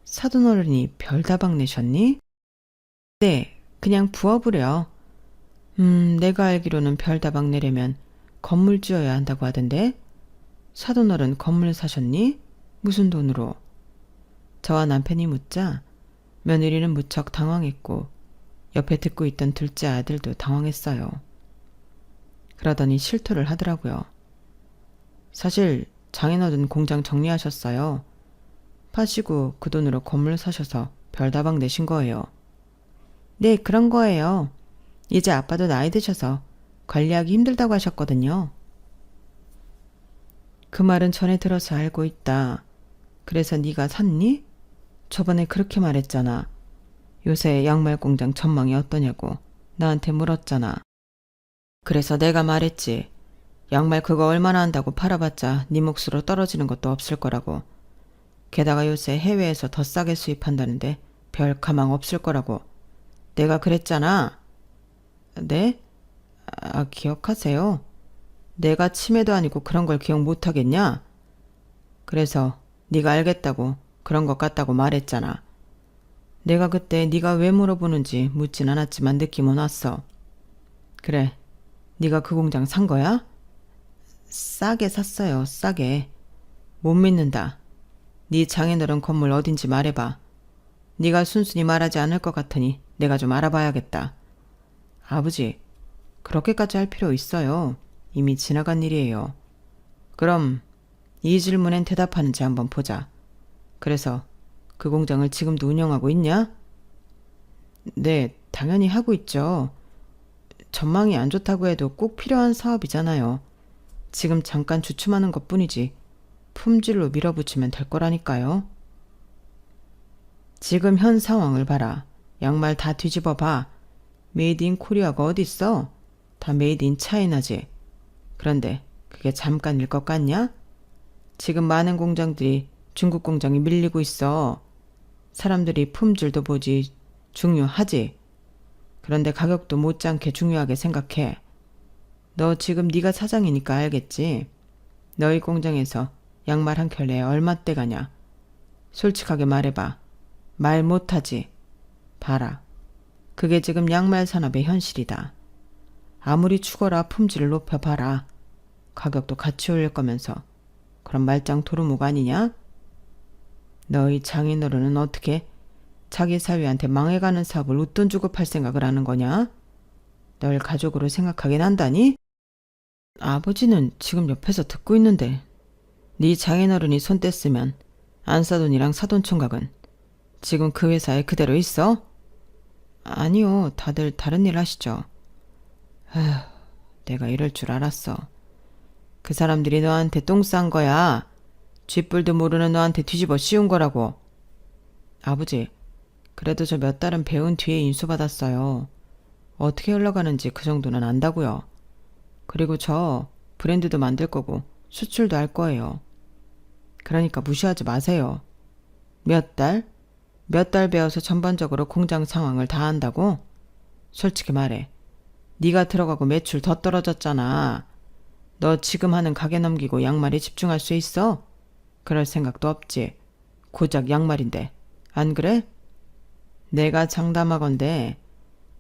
사돈어른이 별다방 내셨니? 네, 그냥 부업으려. 내가 알기로는 별다방 내려면 건물 지어야 한다고 하던데? 사돈어른 건물 사셨니? 무슨 돈으로? 저와 남편이 묻자 며느리는 무척 당황했고 옆에 듣고 있던 둘째 아들도 당황했어요. 그러더니 실토를 하더라고요. 사실 장인어른 공장 정리하셨어요. 파시고 그 돈으로 건물 사셔서 별다방 내신 거예요. 네, 그런 거예요. 이제 아빠도 나이 드셔서 관리하기 힘들다고 하셨거든요. 그 말은 전에 들어서 알고 있다. 그래서 네가 샀니? 저번에 그렇게 말했잖아. 요새 양말 공장 전망이 어떠냐고 나한테 물었잖아. 그래서 내가 말했지. 양말 그거 얼마나 한다고 팔아봤자 네 몫으로 떨어지는 것도 없을 거라고. 게다가 요새 해외에서 더 싸게 수입한다는데 별 가망 없을 거라고. 내가 그랬잖아. 네? 기억하세요? 내가 치매도 아니고 그런 걸 기억 못하겠냐? 그래서 네가 알겠다고 그런 것 같다고 말했잖아. 내가 그때 네가 왜 물어보는지 묻진 않았지만 느낌은 왔어. 그래, 네가 그 공장 산 거야? 싸게 샀어요, 싸게. 못 믿는다. 네 장인어른 건물 어딘지 말해봐. 네가 순순히 말하지 않을 것 같으니 내가 좀 알아봐야겠다. 아버지, 그렇게까지 할 필요 있어요. 이미 지나간 일이에요. 그럼 이 질문엔 대답하는지 한번 보자. 그래서 그 공장을 지금도 운영하고 있냐? 네, 당연히 하고 있죠. 전망이 안 좋다고 해도 꼭 필요한 사업이잖아요. 지금 잠깐 주춤하는 것뿐이지 품질로 밀어붙이면 될 거라니까요. 지금 현 상황을 봐라. 양말 다 뒤집어 봐. 메이드 인 코리아가 어딨어? 다 메이드 인 차이나지. 그런데 그게 잠깐일 것 같냐? 지금 많은 공장들이 중국 공장에 밀리고 있어. 사람들이 품질도 보지 중요하지. 그런데 가격도 못지않게 중요하게 생각해. 너 지금 네가 사장이니까 알겠지? 너희 공장에서 양말 한 켤레에 얼마대 가냐? 솔직하게 말해봐. 말 못하지? 봐라. 그게 지금 양말 산업의 현실이다. 아무리 죽어라 품질을 높여봐라. 가격도 같이 올릴 거면서. 그럼 말짱 도루묵 아니냐? 너희 장인어른은 어떻게 자기 사위한테 망해가는 사업을 웃돈 주고 팔 생각을 하는 거냐? 널 가족으로 생각하긴 한다니? 아버지는 지금 옆에서 듣고 있는데 네 장인어른이 손 뗐으면 안사돈이랑 사돈총각은 지금 그 회사에 그대로 있어? 아니요, 다들 다른 일 하시죠. 아휴, 내가 이럴 줄 알았어. 그 사람들이 너한테 똥 싼 거야. 쥐뿔도 모르는 너한테 뒤집어 씌운 거라고. 아버지, 그래도 저 몇 달은 배운 뒤에 인수받았어요. 어떻게 흘러가는지 그 정도는 안다고요. 그리고 저 브랜드도 만들 거고 수출도 할 거예요. 그러니까 무시하지 마세요. 몇 달? 몇 달 배워서 전반적으로 공장 상황을 다 안다고? 솔직히 말해. 네가 들어가고 매출 더 떨어졌잖아. 너 지금 하는 가게 넘기고 양말에 집중할 수 있어? 그럴 생각도 없지. 고작 양말인데. 안 그래? 내가 장담하건대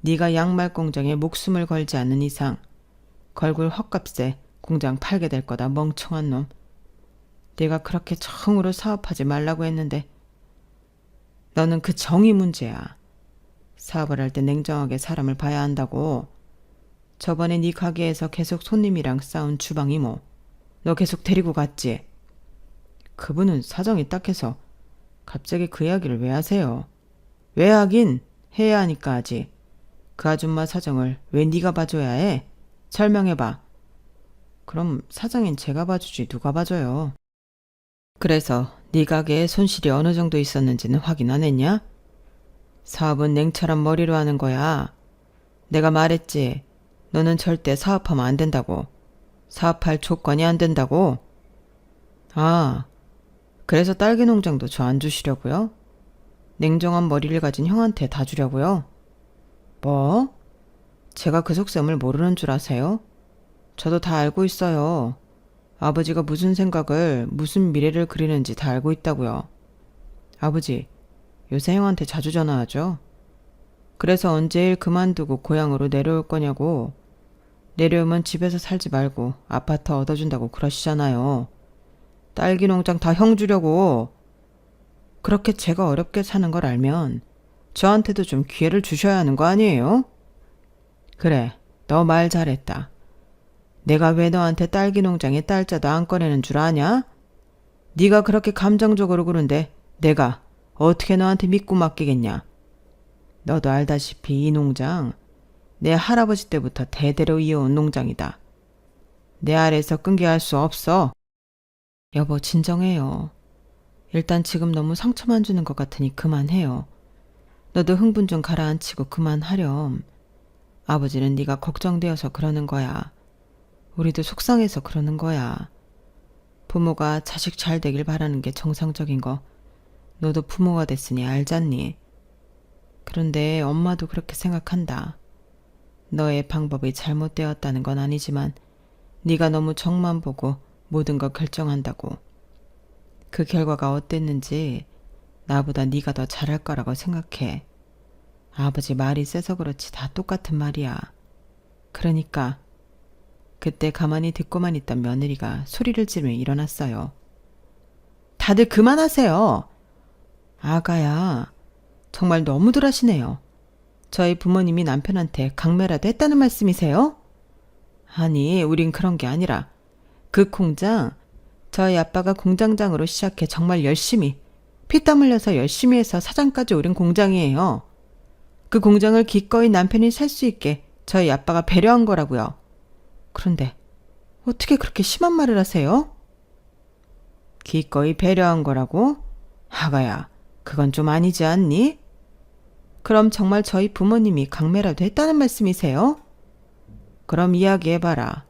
네가 양말 공장에 목숨을 걸지 않는 이상 걸굴 헛값에 공장 팔게 될 거다, 멍청한 놈. 내가 그렇게 정으로 사업하지 말라고 했는데 너는 그 정이 문제야. 사업을 할 때 냉정하게 사람을 봐야 한다고. 저번에 네 가게에서 계속 손님이랑 싸운 주방 이모, 너 계속 데리고 갔지? 그분은 사정이 딱해서 갑자기 그 이야기를 왜 하세요? 왜 하긴 해야 하니까 하지. 그 아줌마 사정을 왜 네가 봐줘야 해? 설명해봐. 그럼 사장인 제가 봐주지 누가 봐줘요? 그래서 네 가게에 손실이 어느 정도 있었는지는 확인 안 했냐? 사업은 냉철한 머리로 하는 거야. 내가 말했지. 너는 절대 사업하면 안 된다고. 사업할 조건이 안 된다고. 아, 그래서 딸기 농장도 저 안 주시려고요? 냉정한 머리를 가진 형한테 다 주려고요? 뭐? 제가 그 속셈을 모르는 줄 아세요? 저도 다 알고 있어요. 아버지가 무슨 생각을, 무슨 미래를 그리는지 다 알고 있다고요. 아버지, 요새 형한테 자주 전화하죠? 그래서 언제 일 그만두고 고향으로 내려올 거냐고. 내려오면 집에서 살지 말고 아파트 얻어준다고 그러시잖아요. 딸기 농장 다 형 주려고. 그렇게 제가 어렵게 사는 걸 알면 저한테도 좀 기회를 주셔야 하는 거 아니에요? 그래, 너 말 잘했다. 내가 왜 너한테 딸기 농장에 딸자도 안 꺼내는 줄 아냐? 네가 그렇게 감정적으로 구는데 내가 어떻게 너한테 믿고 맡기겠냐? 너도 알다시피 이 농장 내 할아버지 때부터 대대로 이어온 농장이다. 내 아래에서 끈게 할 수 없어. 여보, 진정해요. 일단 지금 너무 상처만 주는 것 같으니 그만해요. 너도 흥분 좀 가라앉히고 그만하렴. 아버지는 네가 걱정되어서 그러는 거야. 우리도 속상해서 그러는 거야. 부모가 자식 잘 되길 바라는 게 정상적인 거 너도 부모가 됐으니 알잖니. 그런데 엄마도 그렇게 생각한다. 너의 방법이 잘못되었다는 건 아니지만 네가 너무 정만 보고 모든 걸 결정한다고. 그 결과가 어땠는지 나보다 네가 더 잘할 거라고 생각해. 아버지 말이 세서 그렇지 다 똑같은 말이야. 그러니까 그때 가만히 듣고만 있던 며느리가 소리를 지르며 일어났어요. 다들 그만하세요. 아가야, 정말 너무들 하시네요. 저희 부모님이 남편한테 강매라도 했다는 말씀이세요? 아니, 우린 그런 게 아니라 그 공장, 저희 아빠가 공장장으로 시작해 정말 열심히 피땀 흘려서 열심히 해서 사장까지 오른 공장이에요. 그 공장을 기꺼이 남편이 살 수 있게 저희 아빠가 배려한 거라고요. 그런데 어떻게 그렇게 심한 말을 하세요? 기꺼이 배려한 거라고? 아가야, 그건 좀 아니지 않니? 그럼 정말 저희 부모님이 강매라도 했다는 말씀이세요? 그럼 이야기해봐라.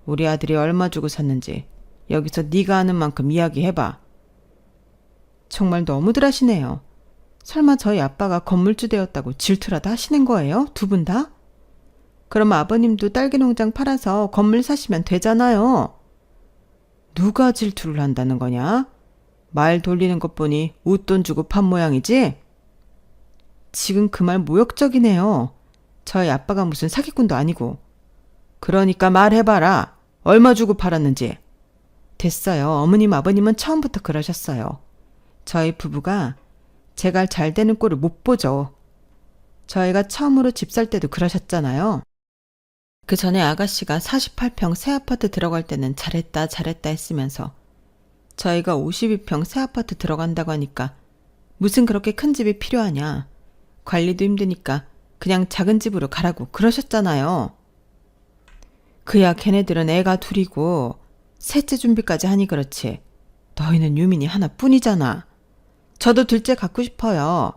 우리 아들이 얼마 주고 샀는지 여기서 네가 아는 만큼 이야기해봐. 정말 너무들 하시네요. 설마 저희 아빠가 건물주 되었다고 질투라도 하시는 거예요? 두 분 다? 그럼 아버님도 딸기 농장 팔아서 건물 사시면 되잖아요. 누가 질투를 한다는 거냐? 말 돌리는 것 보니 웃돈 주고 판 모양이지? 지금 그 말 모욕적이네요. 저희 아빠가 무슨 사기꾼도 아니고. 그러니까 말해봐라. 얼마 주고 팔았는지. 됐어요. 어머님 아버님은 처음부터 그러셨어요. 저희 부부가 제가 잘 되는 꼴을 못 보죠. 저희가 처음으로 집 살 때도 그러셨잖아요. 그 전에 아가씨가 48평 새 아파트 들어갈 때는 잘했다 했으면서 저희가 52평 새 아파트 들어간다고 하니까 무슨 그렇게 큰 집이 필요하냐. 관리도 힘드니까 그냥 작은 집으로 가라고 그러셨잖아요. 그야 걔네들은 애가 둘이고 셋째 준비까지 하니 그렇지. 너희는 유민이 하나뿐이잖아. 저도 둘째 갖고 싶어요.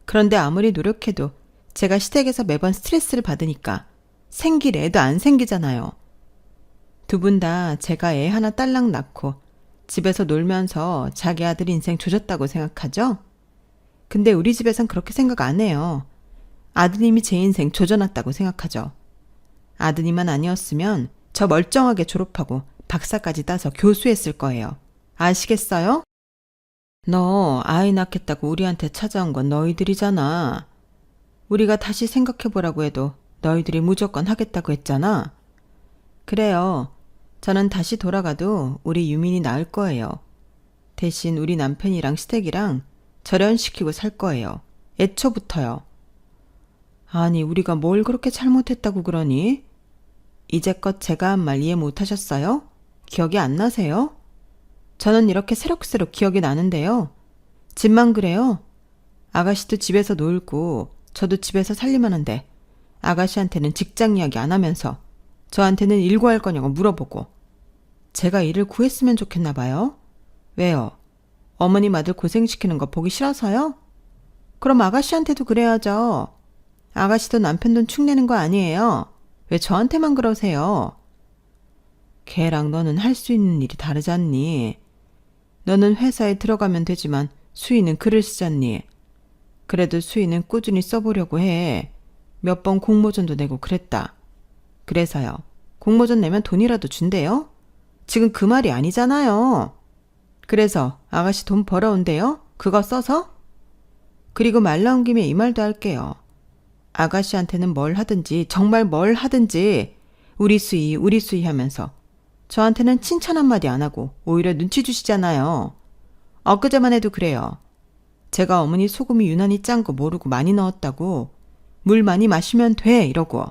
그런데 아무리 노력해도 제가 시댁에서 매번 스트레스를 받으니까 생길 애도 안 생기잖아요. 두 분 다 제가 애 하나 딸랑 낳고 집에서 놀면서 자기 아들 인생 조졌다고 생각하죠? 근데 우리 집에선 그렇게 생각 안 해요. 아드님이 제 인생 조져놨다고 생각하죠. 아드님만 아니었으면 저 멀쩡하게 졸업하고 박사까지 따서 교수했을 거예요. 아시겠어요? 너 아이 낳겠다고 우리한테 찾아온 건 너희들이잖아. 우리가 다시 생각해보라고 해도 너희들이 무조건 하겠다고 했잖아. 그래요. 저는 다시 돌아가도 우리 유민이 낳을 거예요. 대신 우리 남편이랑 시댁이랑 절연시키고 살 거예요. 애초부터요. 아니, 우리가 뭘 그렇게 잘못했다고 그러니? 이제껏 제가 한 말 이해 못하셨어요? 기억이 안 나세요? 저는 이렇게 새록새록 기억이 나는데요. 집만 그래요. 아가씨도 집에서 놀고 저도 집에서 살림하는데 아가씨한테는 직장 이야기 안 하면서 저한테는 일과할 거냐고 물어보고 제가 일을 구했으면 좋겠나 봐요. 왜요? 어머님 아들 고생시키는 거 보기 싫어서요? 그럼 아가씨한테도 그래야죠. 아가씨도 남편 돈 축내는 거 아니에요? 왜 저한테만 그러세요? 걔랑 너는 할 수 있는 일이 다르잖니. 너는 회사에 들어가면 되지만 수희는 글을 쓰잖니. 그래도 수희는 꾸준히 써보려고 해. 몇 번 공모전도 내고 그랬다. 그래서요. 공모전 내면 돈이라도 준대요? 지금 그 말이 아니잖아요. 그래서 아가씨 돈 벌어온대요? 그거 써서? 그리고 말 나온 김에 이 말도 할게요. 아가씨한테는 뭘 하든지 정말 뭘 하든지 우리 수희 하면서 저한테는 칭찬 한마디 안 하고 오히려 눈치 주시잖아요. 엊그제만 해도 그래요. 제가 어머니 소금이 유난히 짠 거 모르고 많이 넣었다고 물 많이 마시면 돼 이러고.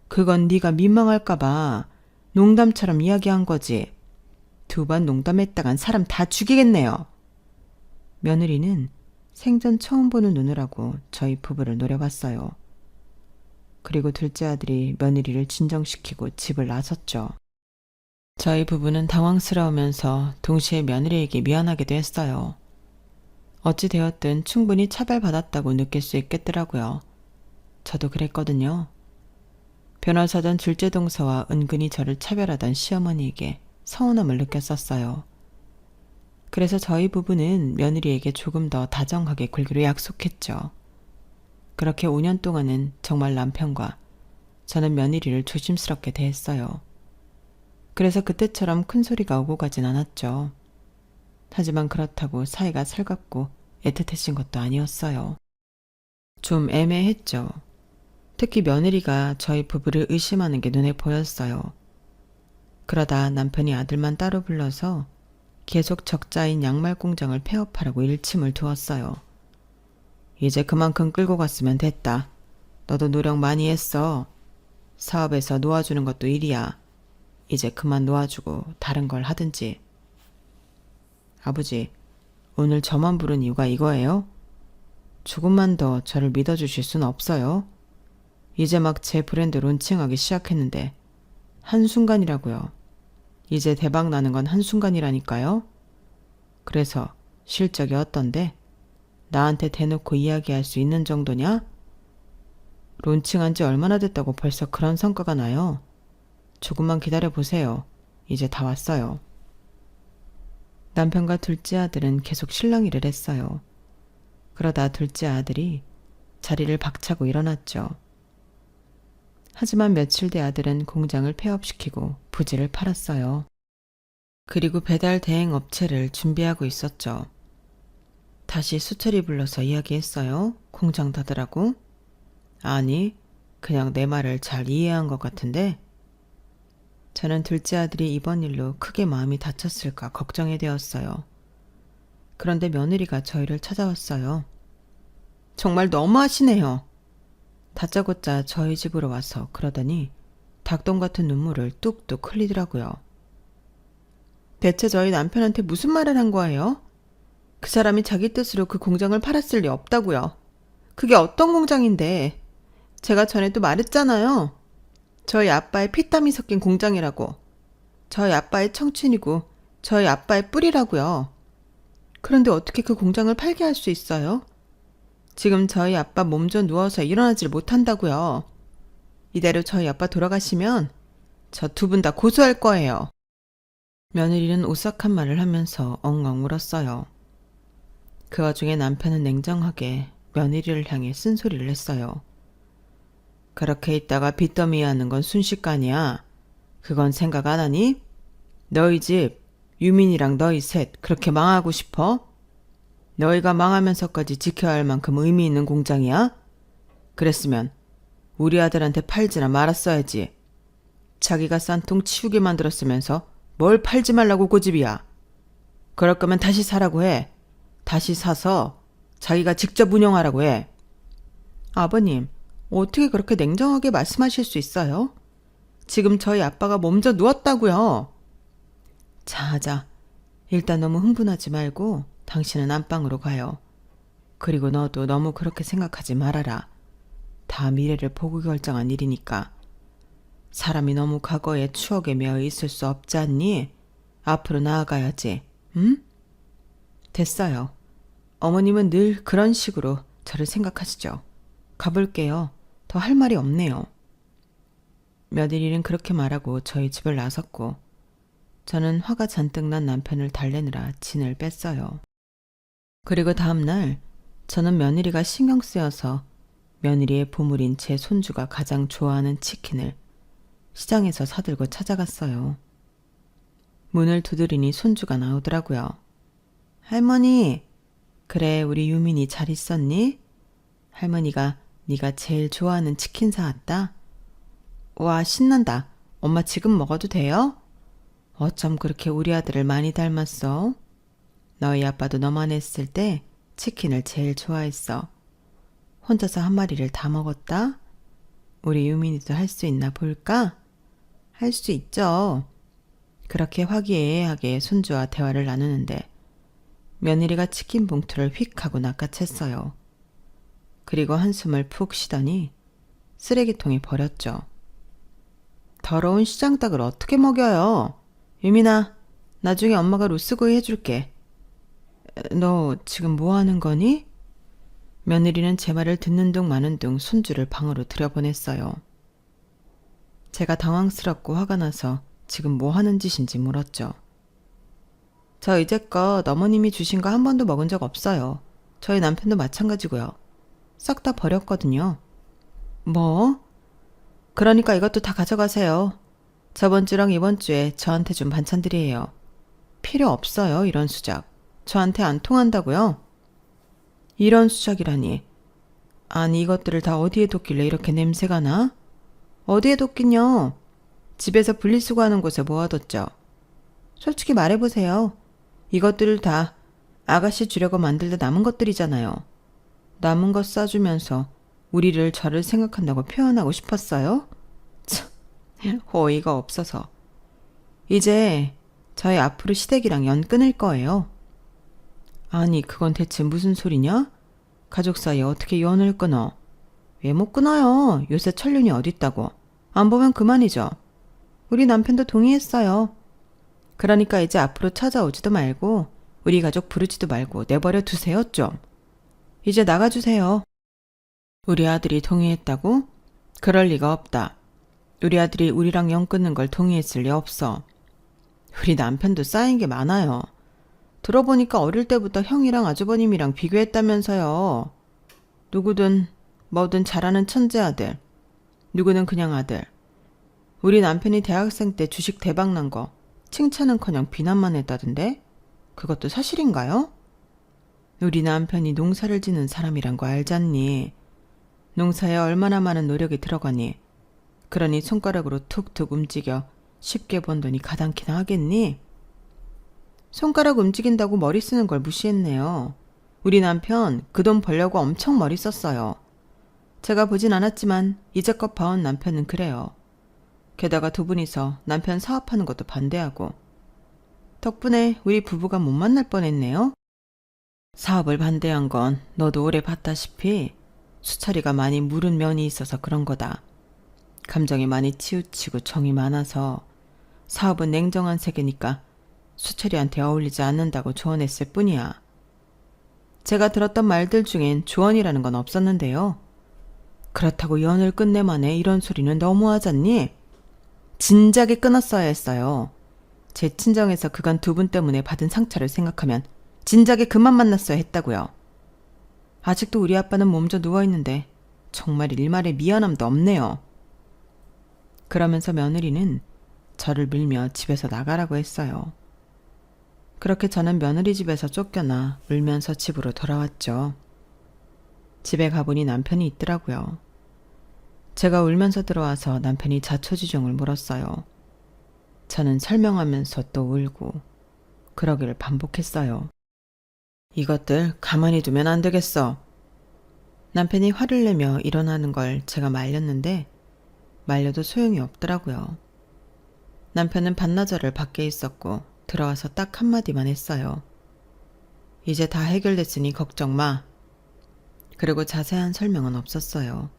그건 네가 민망할까 봐 농담처럼 이야기한 거지. 2번 농담했다간 사람 다 죽이겠네요. 며느리는 생전 처음 보는 눈으라고 저희 부부를 노려봤어요. 그리고 둘째 아들이 며느리를 진정시키고 집을 나섰죠. 저희 부부는 당황스러우면서 동시에 며느리에게 미안하기도 했어요. 어찌 되었든 충분히 차별받았다고 느낄 수 있겠더라고요. 저도 그랬거든요. 변호사던 둘째 동서와 은근히 저를 차별하던 시어머니에게 서운함을 느꼈었어요. 그래서 저희 부부는 며느리에게 조금 더 다정하게 굴기로 약속했죠. 그렇게 5년 동안은 정말 남편과 저는 며느리를 조심스럽게 대했어요. 그래서 그때처럼 큰 소리가 오고 가진 않았죠. 하지만 그렇다고 사이가 살갑고 애틋해진 것도 아니었어요. 좀 애매했죠. 특히 며느리가 저희 부부를 의심하는 게 눈에 보였어요. 그러다 남편이 아들만 따로 불러서 계속 적자인 양말 공장을 폐업하라고 일침을 두었어요. 이제 그만큼 끌고 갔으면 됐다. 너도 노력 많이 했어. 사업에서 놓아주는 것도 일이야. 이제 그만 놓아주고 다른 걸 하든지. 아버지, 오늘 저만 부른 이유가 이거예요? 조금만 더 저를 믿어주실 순 없어요? 이제 막 제 브랜드 론칭하기 시작했는데 한순간이라고요. 이제 대박 나는 건 한순간이라니까요. 그래서 실적이 어떤데? 나한테 대놓고 이야기할 수 있는 정도냐? 론칭한 지 얼마나 됐다고 벌써 그런 성과가 나요? 조금만 기다려보세요. 이제 다 왔어요. 남편과 둘째 아들은 계속 실랑이를 했어요. 그러다 둘째 아들이 자리를 박차고 일어났죠. 하지만 며칠 뒤 아들은 공장을 폐업시키고 부지를 팔았어요. 그리고 배달 대행 업체를 준비하고 있었죠. 다시 수철이 불러서 이야기했어요. 공장 닫으라고? 아니, 그냥 내 말을 잘 이해한 것 같은데. 저는 둘째 아들이 이번 일로 크게 마음이 다쳤을까 걱정이 되었어요. 그런데 며느리가 저희를 찾아왔어요. 정말 너무하시네요. 다짜고짜 저희 집으로 와서 그러더니 닭똥 같은 눈물을 뚝뚝 흘리더라고요. 대체 저희 남편한테 무슨 말을 한 거예요? 그 사람이 자기 뜻으로 그 공장을 팔았을 리 없다고요. 그게 어떤 공장인데. 제가 전에도 말했잖아요. 저희 아빠의 피땀이 섞인 공장이라고. 저희 아빠의 청춘이고 저희 아빠의 뿌리라고요. 그런데 어떻게 그 공장을 팔게 할 수 있어요? 지금 저희 아빠 몸져 누워서 일어나질 못한다고요. 이대로 저희 아빠 돌아가시면 저 2분 다 고소할 거예요. 며느리는 오싹한 말을 하면서 엉엉 울었어요. 그 와중에 남편은 냉정하게 며느리를 향해 쓴소리를 했어요. 그렇게 있다가 빚더미 하는 건 순식간이야. 그건 생각 안 하니? 너희 집, 유민이랑 너희 셋 그렇게 망하고 싶어? 너희가 망하면서까지 지켜야 할 만큼 의미 있는 공장이야? 그랬으면 우리 아들한테 팔지나 말았어야지. 자기가 싼통 치우게 만들었으면서 뭘 팔지 말라고 고집이야. 그럴 거면 다시 사라고 해. 다시 사서 자기가 직접 운영하라고 해. 아버님, 어떻게 그렇게 냉정하게 말씀하실 수 있어요? 지금 저희 아빠가 몸져 누웠다고요. 자, 일단 너무 흥분하지 말고 당신은 안방으로 가요. 그리고 너도 너무 그렇게 생각하지 말아라. 다 미래를 보고 결정한 일이니까. 사람이 너무 과거의 추억에 매여 있을 수 없지 않니? 앞으로 나아가야지. 응? 됐어요. 어머님은 늘 그런 식으로 저를 생각하시죠. 가볼게요. 더 할 말이 없네요. 며느리는 그렇게 말하고 저희 집을 나섰고 저는 화가 잔뜩 난 남편을 달래느라 진을 뺐어요. 그리고 다음날 저는 며느리가 신경 쓰여서 며느리의 보물인 제 손주가 가장 좋아하는 치킨을 시장에서 사들고 찾아갔어요. 문을 두드리니 손주가 나오더라고요. 할머니, 그래 우리 유민이 잘 있었니? 할머니가 네가 제일 좋아하는 치킨 사왔다. 와 신난다. 엄마 지금 먹어도 돼요? 어쩜 그렇게 우리 아들을 많이 닮았어? 너희 아빠도 너만 했을 때 치킨을 제일 좋아했어. 혼자서 한 마리를 다 먹었다? 우리 유민이도 할 수 있나 볼까? 할 수 있죠. 그렇게 화기애애하게 손주와 대화를 나누는데 며느리가 치킨 봉투를 휙 하고 낚아챘어요. 그리고 한숨을 푹 쉬더니 쓰레기통에 버렸죠. 더러운 시장닭을 어떻게 먹여요? 유민아, 나중에 엄마가 로스구이 해줄게. 너 지금 뭐 하는 거니? 며느리는 제 말을 듣는 둥 마는 둥 손주를 방으로 들여보냈어요. 제가 당황스럽고 화가 나서 지금 뭐 하는 짓인지 물었죠. 저 이제껏 어머님이 주신 거 한 번도 먹은 적 없어요. 저희 남편도 마찬가지고요. 싹 다 버렸거든요. 뭐? 그러니까 이것도 다 가져가세요. 저번 주랑 이번 주에 저한테 준 반찬들이에요. 필요 없어요, 이런 수작. 저한테 안 통한다고요? 이런 수작이라니. 아니, 이것들을 다 어디에 뒀길래 이렇게 냄새가 나? 어디에 뒀긴요? 집에서 분리수거하는 곳에 모아뒀죠. 솔직히 말해보세요. 이것들을 다 아가씨 주려고 만들다 남은 것들이잖아요. 남은 것 싸주면서 우리를 저를 생각한다고 표현하고 싶었어요? 참, 어이가 없어서. 이제 저희 앞으로 시댁이랑 연 끊을 거예요. 아니, 그건 대체 무슨 소리냐? 가족 사이에 어떻게 연을 끊어? 왜 못 끊어요? 요새 천륜이 어딨다고. 안 보면 그만이죠. 우리 남편도 동의했어요. 그러니까 이제 앞으로 찾아오지도 말고 우리 가족 부르지도 말고 내버려 두세요 좀. 이제 나가주세요. 우리 아들이 동의했다고? 그럴 리가 없다. 우리 아들이 우리랑 연 끊는 걸 동의했을 리 없어. 우리 남편도 쌓인 게 많아요. 들어보니까 어릴 때부터 형이랑 아주버님이랑 비교했다면서요. 누구든 뭐든 잘하는 천재 아들. 누구는 그냥 아들. 우리 남편이 대학생 때 주식 대박 난 거 칭찬은커녕 비난만 했다던데? 그것도 사실인가요? 우리 남편이 농사를 짓는 사람이란 거 알잖니? 농사에 얼마나 많은 노력이 들어가니? 그러니 손가락으로 툭툭 움직여 쉽게 번 돈이 가당키나 하겠니? 손가락 움직인다고 머리 쓰는 걸 무시했네요. 우리 남편 그 돈 벌려고 엄청 머리 썼어요. 제가 보진 않았지만 이제껏 봐온 남편은 그래요. 게다가 두 분이서 남편 사업하는 것도 반대하고. 덕분에 우리 부부가 못 만날 뻔했네요. 사업을 반대한 건 너도 오래 봤다시피 수철이가 많이 무른 면이 있어서 그런 거다. 감정이 많이 치우치고 정이 많아서 사업은 냉정한 세계니까 수철이한테 어울리지 않는다고 조언했을 뿐이야. 제가 들었던 말들 중엔 조언이라는 건 없었는데요. 그렇다고 연을 끝내만에 이런 소리는 너무하잖니? 진작에 끊었어야 했어요. 제 친정에서 그간 두 분 때문에 받은 상처를 생각하면 진작에 그만 만났어야 했다고요. 아직도 우리 아빠는 몸져 누워있는데 정말 일말의 미안함도 없네요. 그러면서 며느리는 저를 밀며 집에서 나가라고 했어요. 그렇게 저는 며느리 집에서 쫓겨나 울면서 집으로 돌아왔죠. 집에 가보니 남편이 있더라고요. 제가 울면서 들어와서 남편이 자초지종을 물었어요. 저는 설명하면서 또 울고 그러기를 반복했어요. 이것들 가만히 두면 안 되겠어. 남편이 화를 내며 일어나는 걸 제가 말렸는데 말려도 소용이 없더라고요. 남편은 반나절을 밖에 있었고 들어와서 딱 한마디만 했어요. 이제 다 해결됐으니 걱정 마. 그리고 자세한 설명은 없었어요.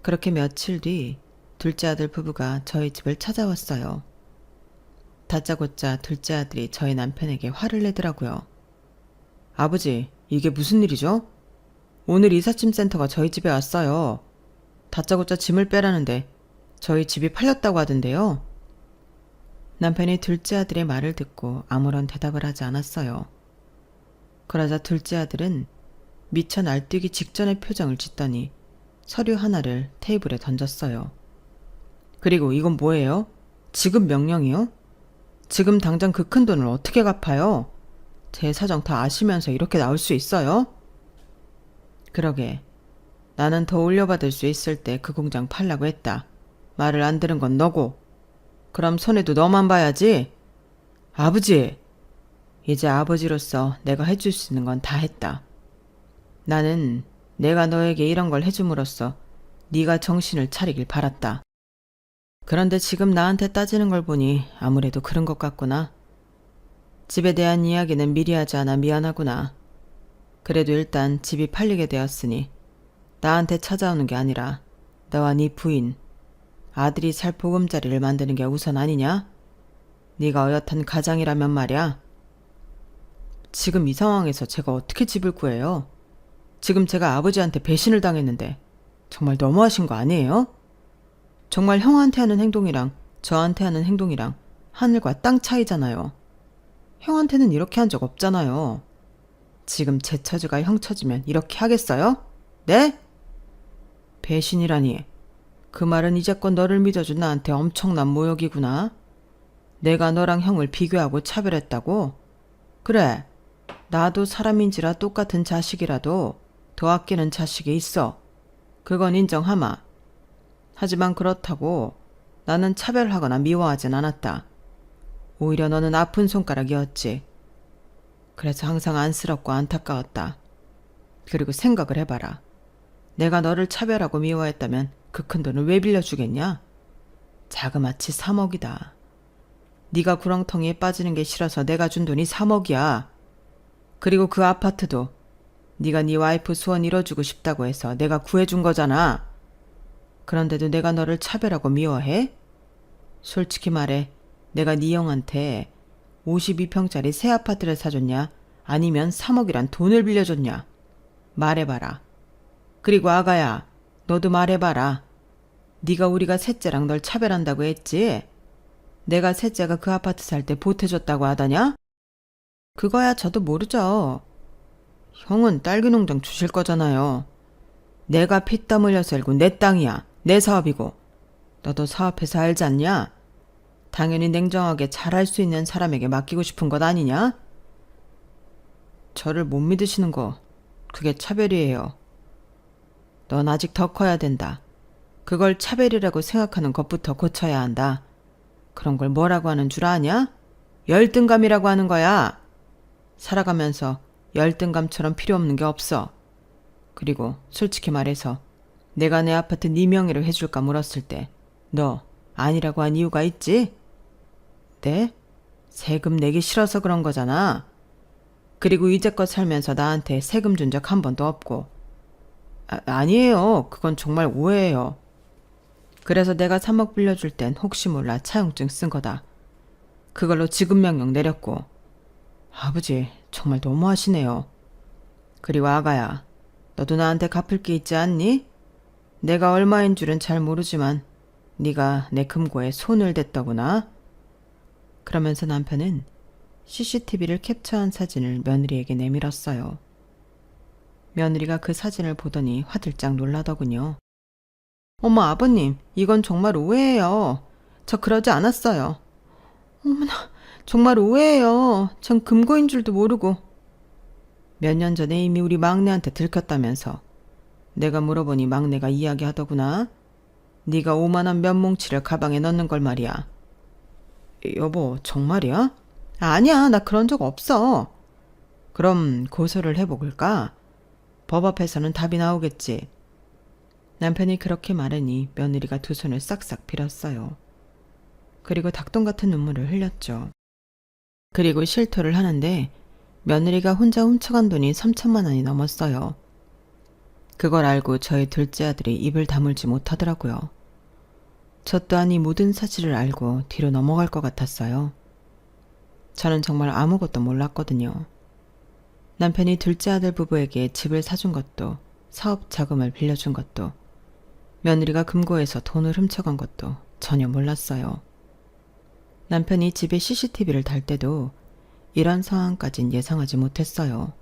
그렇게 며칠 뒤 둘째 아들 부부가 저희 집을 찾아왔어요. 다짜고짜 둘째 아들이 저희 남편에게 화를 내더라고요. 아버지, 이게 무슨 일이죠? 오늘 이삿짐 센터가 저희 집에 왔어요. 다짜고짜 짐을 빼라는데 저희 집이 팔렸다고 하던데요. 남편이 둘째 아들의 말을 듣고 아무런 대답을 하지 않았어요. 그러자 둘째 아들은 미쳐 날뛰기 직전의 표정을 짓더니 서류 하나를 테이블에 던졌어요. 그리고 이건 뭐예요? 지급 명령이요? 지금 당장 그 큰 돈을 어떻게 갚아요? 제 사정 다 아시면서 이렇게 나올 수 있어요? 그러게, 나는 더 올려받을 수 있을 때 그 공장 팔라고 했다. 말을 안 들은 건 너고. 그럼 손해도 너만 봐야지. 아버지! 이제 아버지로서 내가 해줄 수 있는 건 다 했다. 나는 내가 너에게 이런 걸 해줌으로써 네가 정신을 차리길 바랐다. 그런데 지금 나한테 따지는 걸 보니 아무래도 그런 것 같구나. 집에 대한 이야기는 미리 하지 않아 미안하구나. 그래도 일단 집이 팔리게 되었으니 나한테 찾아오는 게 아니라 너와 네 부인, 아들이 살 보금자리를 만드는 게 우선 아니냐? 네가 어엿한 가장이라면 말이야. 지금 이 상황에서 제가 어떻게 집을 구해요? 지금 제가 아버지한테 배신을 당했는데 정말 너무하신 거 아니에요? 정말 형한테 하는 행동이랑 저한테 하는 행동이랑 하늘과 땅 차이잖아요. 형한테는 이렇게 한 적 없잖아요. 지금 제 처지가 형 처지면 이렇게 하겠어요? 네? 배신이라니. 그 말은 이제껏 너를 믿어준 나한테 엄청난 모욕이구나. 내가 너랑 형을 비교하고 차별했다고? 그래. 나도 사람인지라 똑같은 자식이라도 더 아끼는 자식이 있어. 그건 인정하마. 하지만 그렇다고 나는 차별하거나 미워하진 않았다. 오히려 너는 아픈 손가락이었지. 그래서 항상 안쓰럽고 안타까웠다. 그리고 생각을 해봐라. 내가 너를 차별하고 미워했다면 그 큰 돈을 왜 빌려주겠냐? 자그마치 3억이다. 네가 구렁텅이에 빠지는 게 싫어서 내가 준 돈이 3억이야. 그리고 그 아파트도 네가 네 와이프 소원 이뤄주고 싶다고 해서 내가 구해준 거잖아. 그런데도 내가 너를 차별하고 미워해? 솔직히 말해, 내가 네 형한테 52평짜리 새 아파트를 사줬냐? 아니면 3억이란 돈을 빌려줬냐? 말해봐라. 그리고 아가야, 너도 말해봐라. 네가 우리가 셋째랑 널 차별한다고 했지? 내가 셋째가 그 아파트 살 때 보태줬다고 하더냐? 그거야 저도 모르죠. 형은 딸기 농장 주실 거잖아요. 내가 피땀 흘려서 일고 내 땅이야. 내 사업이고. 너도 사업해서 알지 않냐? 당연히 냉정하게 잘할 수 있는 사람에게 맡기고 싶은 것 아니냐? 저를 못 믿으시는 거 그게 차별이에요. 넌 아직 더 커야 된다. 그걸 차별이라고 생각하는 것부터 고쳐야 한다. 그런 걸 뭐라고 하는 줄 아냐? 열등감이라고 하는 거야. 살아가면서 열등감처럼 필요 없는 게 없어. 그리고 솔직히 말해서 내가 내 아파트 네 명의로 해줄까 물었을 때 너 아니라고 한 이유가 있지? 네? 세금 내기 싫어서 그런 거잖아. 그리고 이제껏 살면서 나한테 세금 준 적 한 번도 없고. 아니에요. 그건 정말 오해예요. 그래서 내가 3억 빌려줄 땐 혹시 몰라 차용증 쓴 거다. 그걸로 지급 명령 내렸고. 아버지, 정말 너무하시네요. 그리고 아가야, 너도 나한테 갚을 게 있지 않니? 내가 얼마인 줄은 잘 모르지만 네가 내 금고에 손을 댔더구나. 그러면서 남편은 CCTV를 캡처한 사진을 며느리에게 내밀었어요. 며느리가 그 사진을 보더니 화들짝 놀라더군요. 어머 아버님, 이건 정말 오해예요. 저 그러지 않았어요. 어머나, 정말 오해예요. 전 금고인 줄도 모르고. 몇 년 전에 이미 우리 막내한테 들켰다면서. 내가 물어보니 막내가 이야기하더구나. 네가 5만 원 몇 뭉치를 가방에 넣는 걸 말이야. 여보, 정말이야? 아니야, 나 그런 적 없어. 그럼 고소를 해볼까? 법 앞에서는 답이 나오겠지. 남편이 그렇게 말하니 며느리가 두 손을 싹싹 빌었어요. 그리고 닭똥 같은 눈물을 흘렸죠. 그리고 실토를 하는데 며느리가 혼자 훔쳐간 돈이 3천만 원이 넘었어요. 그걸 알고 저희 둘째 아들이 입을 다물지 못하더라고요. 저 또한 이 모든 사실을 알고 뒤로 넘어갈 것 같았어요. 저는 정말 아무것도 몰랐거든요. 남편이 둘째 아들 부부에게 집을 사준 것도, 사업 자금을 빌려준 것도, 며느리가 금고에서 돈을 훔쳐간 것도 전혀 몰랐어요. 남편이 집에 CCTV를 달 때도 이런 상황까진 예상하지 못했어요.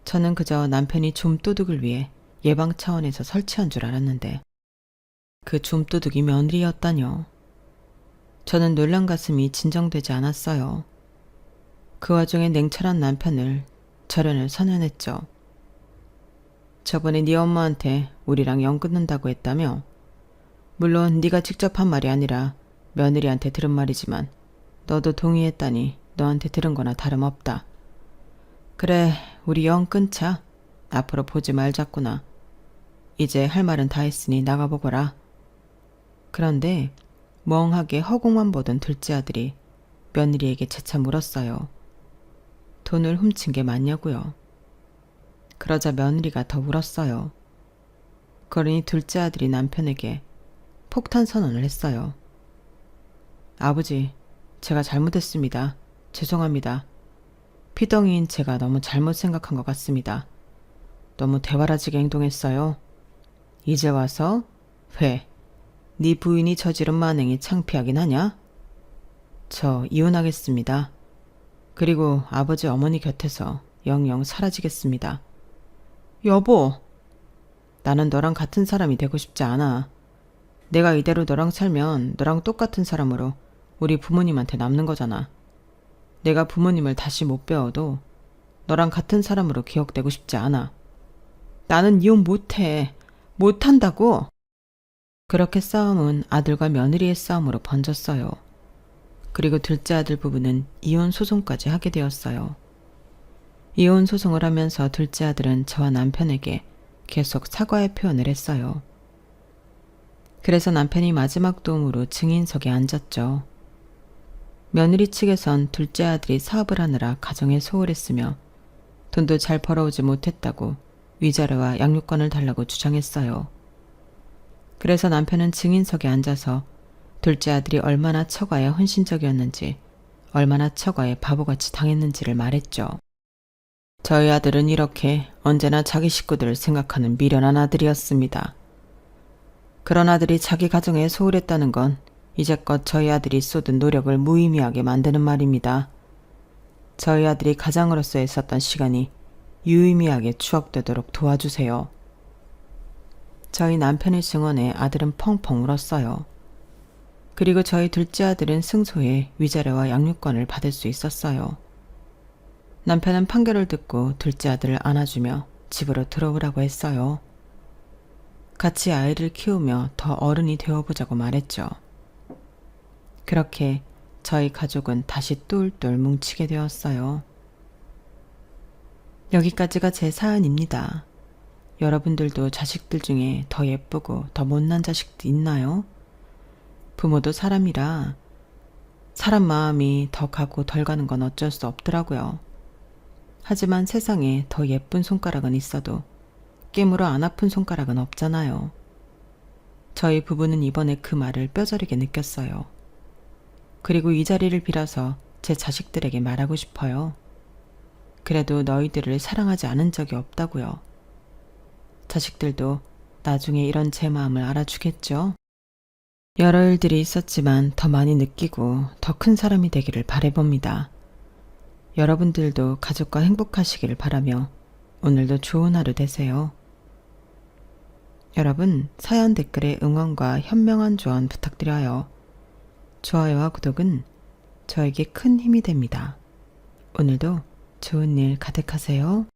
저는 그저 남편이 좀도둑을 위해 예방 차원에서 설치한 줄 알았는데 그 좀도둑이 며느리였다뇨. 저는 놀란 가슴이 진정되지 않았어요. 그 와중에 냉철한 남편을 절연을 선언했죠. 저번에 네 엄마한테 우리랑 연 끊는다고 했다며? 물론 네가 직접 한 말이 아니라 며느리한테 들은 말이지만 너도 동의했다니 너한테 들은 거나 다름없다. 그래, 우리 영 끊자. 앞으로 보지 말자꾸나. 이제 할 말은 다 했으니 나가보거라. 그런데 멍하게 허공만 보던 둘째 아들이 며느리에게 재차 물었어요. 돈을 훔친 게 맞냐고요. 그러자 며느리가 더 울었어요. 그러니 둘째 아들이 남편에게 폭탄 선언을 했어요. 아버지, 제가 잘못했습니다. 죄송합니다. 피덩이인 제가 너무 잘못 생각한 것 같습니다. 너무 대바라지게 행동했어요. 이제 와서 왜? 네 부인이 저지른 만행이 창피하긴 하냐? 저 이혼하겠습니다. 그리고 아버지 어머니 곁에서 영영 사라지겠습니다. 여보, 나는 너랑 같은 사람이 되고 싶지 않아. 내가 이대로 너랑 살면 너랑 똑같은 사람으로 우리 부모님한테 남는 거잖아. 내가 부모님을 다시 못 배워도 너랑 같은 사람으로 기억되고 싶지 않아. 나는 이혼 못해. 못한다고. 그렇게 싸움은 아들과 며느리의 싸움으로 번졌어요. 그리고 둘째 아들 부부는 이혼 소송까지 하게 되었어요. 이혼 소송을 하면서 둘째 아들은 저와 남편에게 계속 사과의 표현을 했어요. 그래서 남편이 마지막 도움으로 증인석에 앉았죠. 며느리 측에선 둘째 아들이 사업을 하느라 가정에 소홀했으며 돈도 잘 벌어오지 못했다고 위자료와 양육권을 달라고 주장했어요. 그래서 남편은 증인석에 앉아서 둘째 아들이 얼마나 처가에 헌신적이었는지, 얼마나 처가에 바보같이 당했는지를 말했죠. 저희 아들은 이렇게 언제나 자기 식구들을 생각하는 미련한 아들이었습니다. 그런 아들이 자기 가정에 소홀했다는 건 이제껏 저희 아들이 쏟은 노력을 무의미하게 만드는 말입니다. 저희 아들이 가장으로서 있었던 시간이 유의미하게 추억되도록 도와주세요. 저희 남편의 증언에 아들은 펑펑 울었어요. 그리고 저희 둘째 아들은 승소해 위자료와 양육권을 받을 수 있었어요. 남편은 판결을 듣고 둘째 아들을 안아주며 집으로 들어오라고 했어요. 같이 아이를 키우며 더 어른이 되어보자고 말했죠. 그렇게 저희 가족은 다시 똘똘 뭉치게 되었어요. 여기까지가 제 사연입니다. 여러분들도 자식들 중에 더 예쁘고 더 못난 자식도 있나요? 부모도 사람이라 사람 마음이 더 가고 덜 가는 건 어쩔 수 없더라고요. 하지만 세상에 더 예쁜 손가락은 있어도 깨물어 안 아픈 손가락은 없잖아요. 저희 부부는 이번에 그 말을 뼈저리게 느꼈어요. 그리고 이 자리를 빌어서 제 자식들에게 말하고 싶어요. 그래도 너희들을 사랑하지 않은 적이 없다고요. 자식들도 나중에 이런 제 마음을 알아주겠죠? 여러 일들이 있었지만 더 많이 느끼고 더 큰 사람이 되기를 바라봅니다. 여러분들도 가족과 행복하시기를 바라며 오늘도 좋은 하루 되세요. 여러분, 사연 댓글에 응원과 현명한 조언 부탁드려요. 좋아요와 구독은 저에게 큰 힘이 됩니다. 오늘도 좋은 일 가득하세요.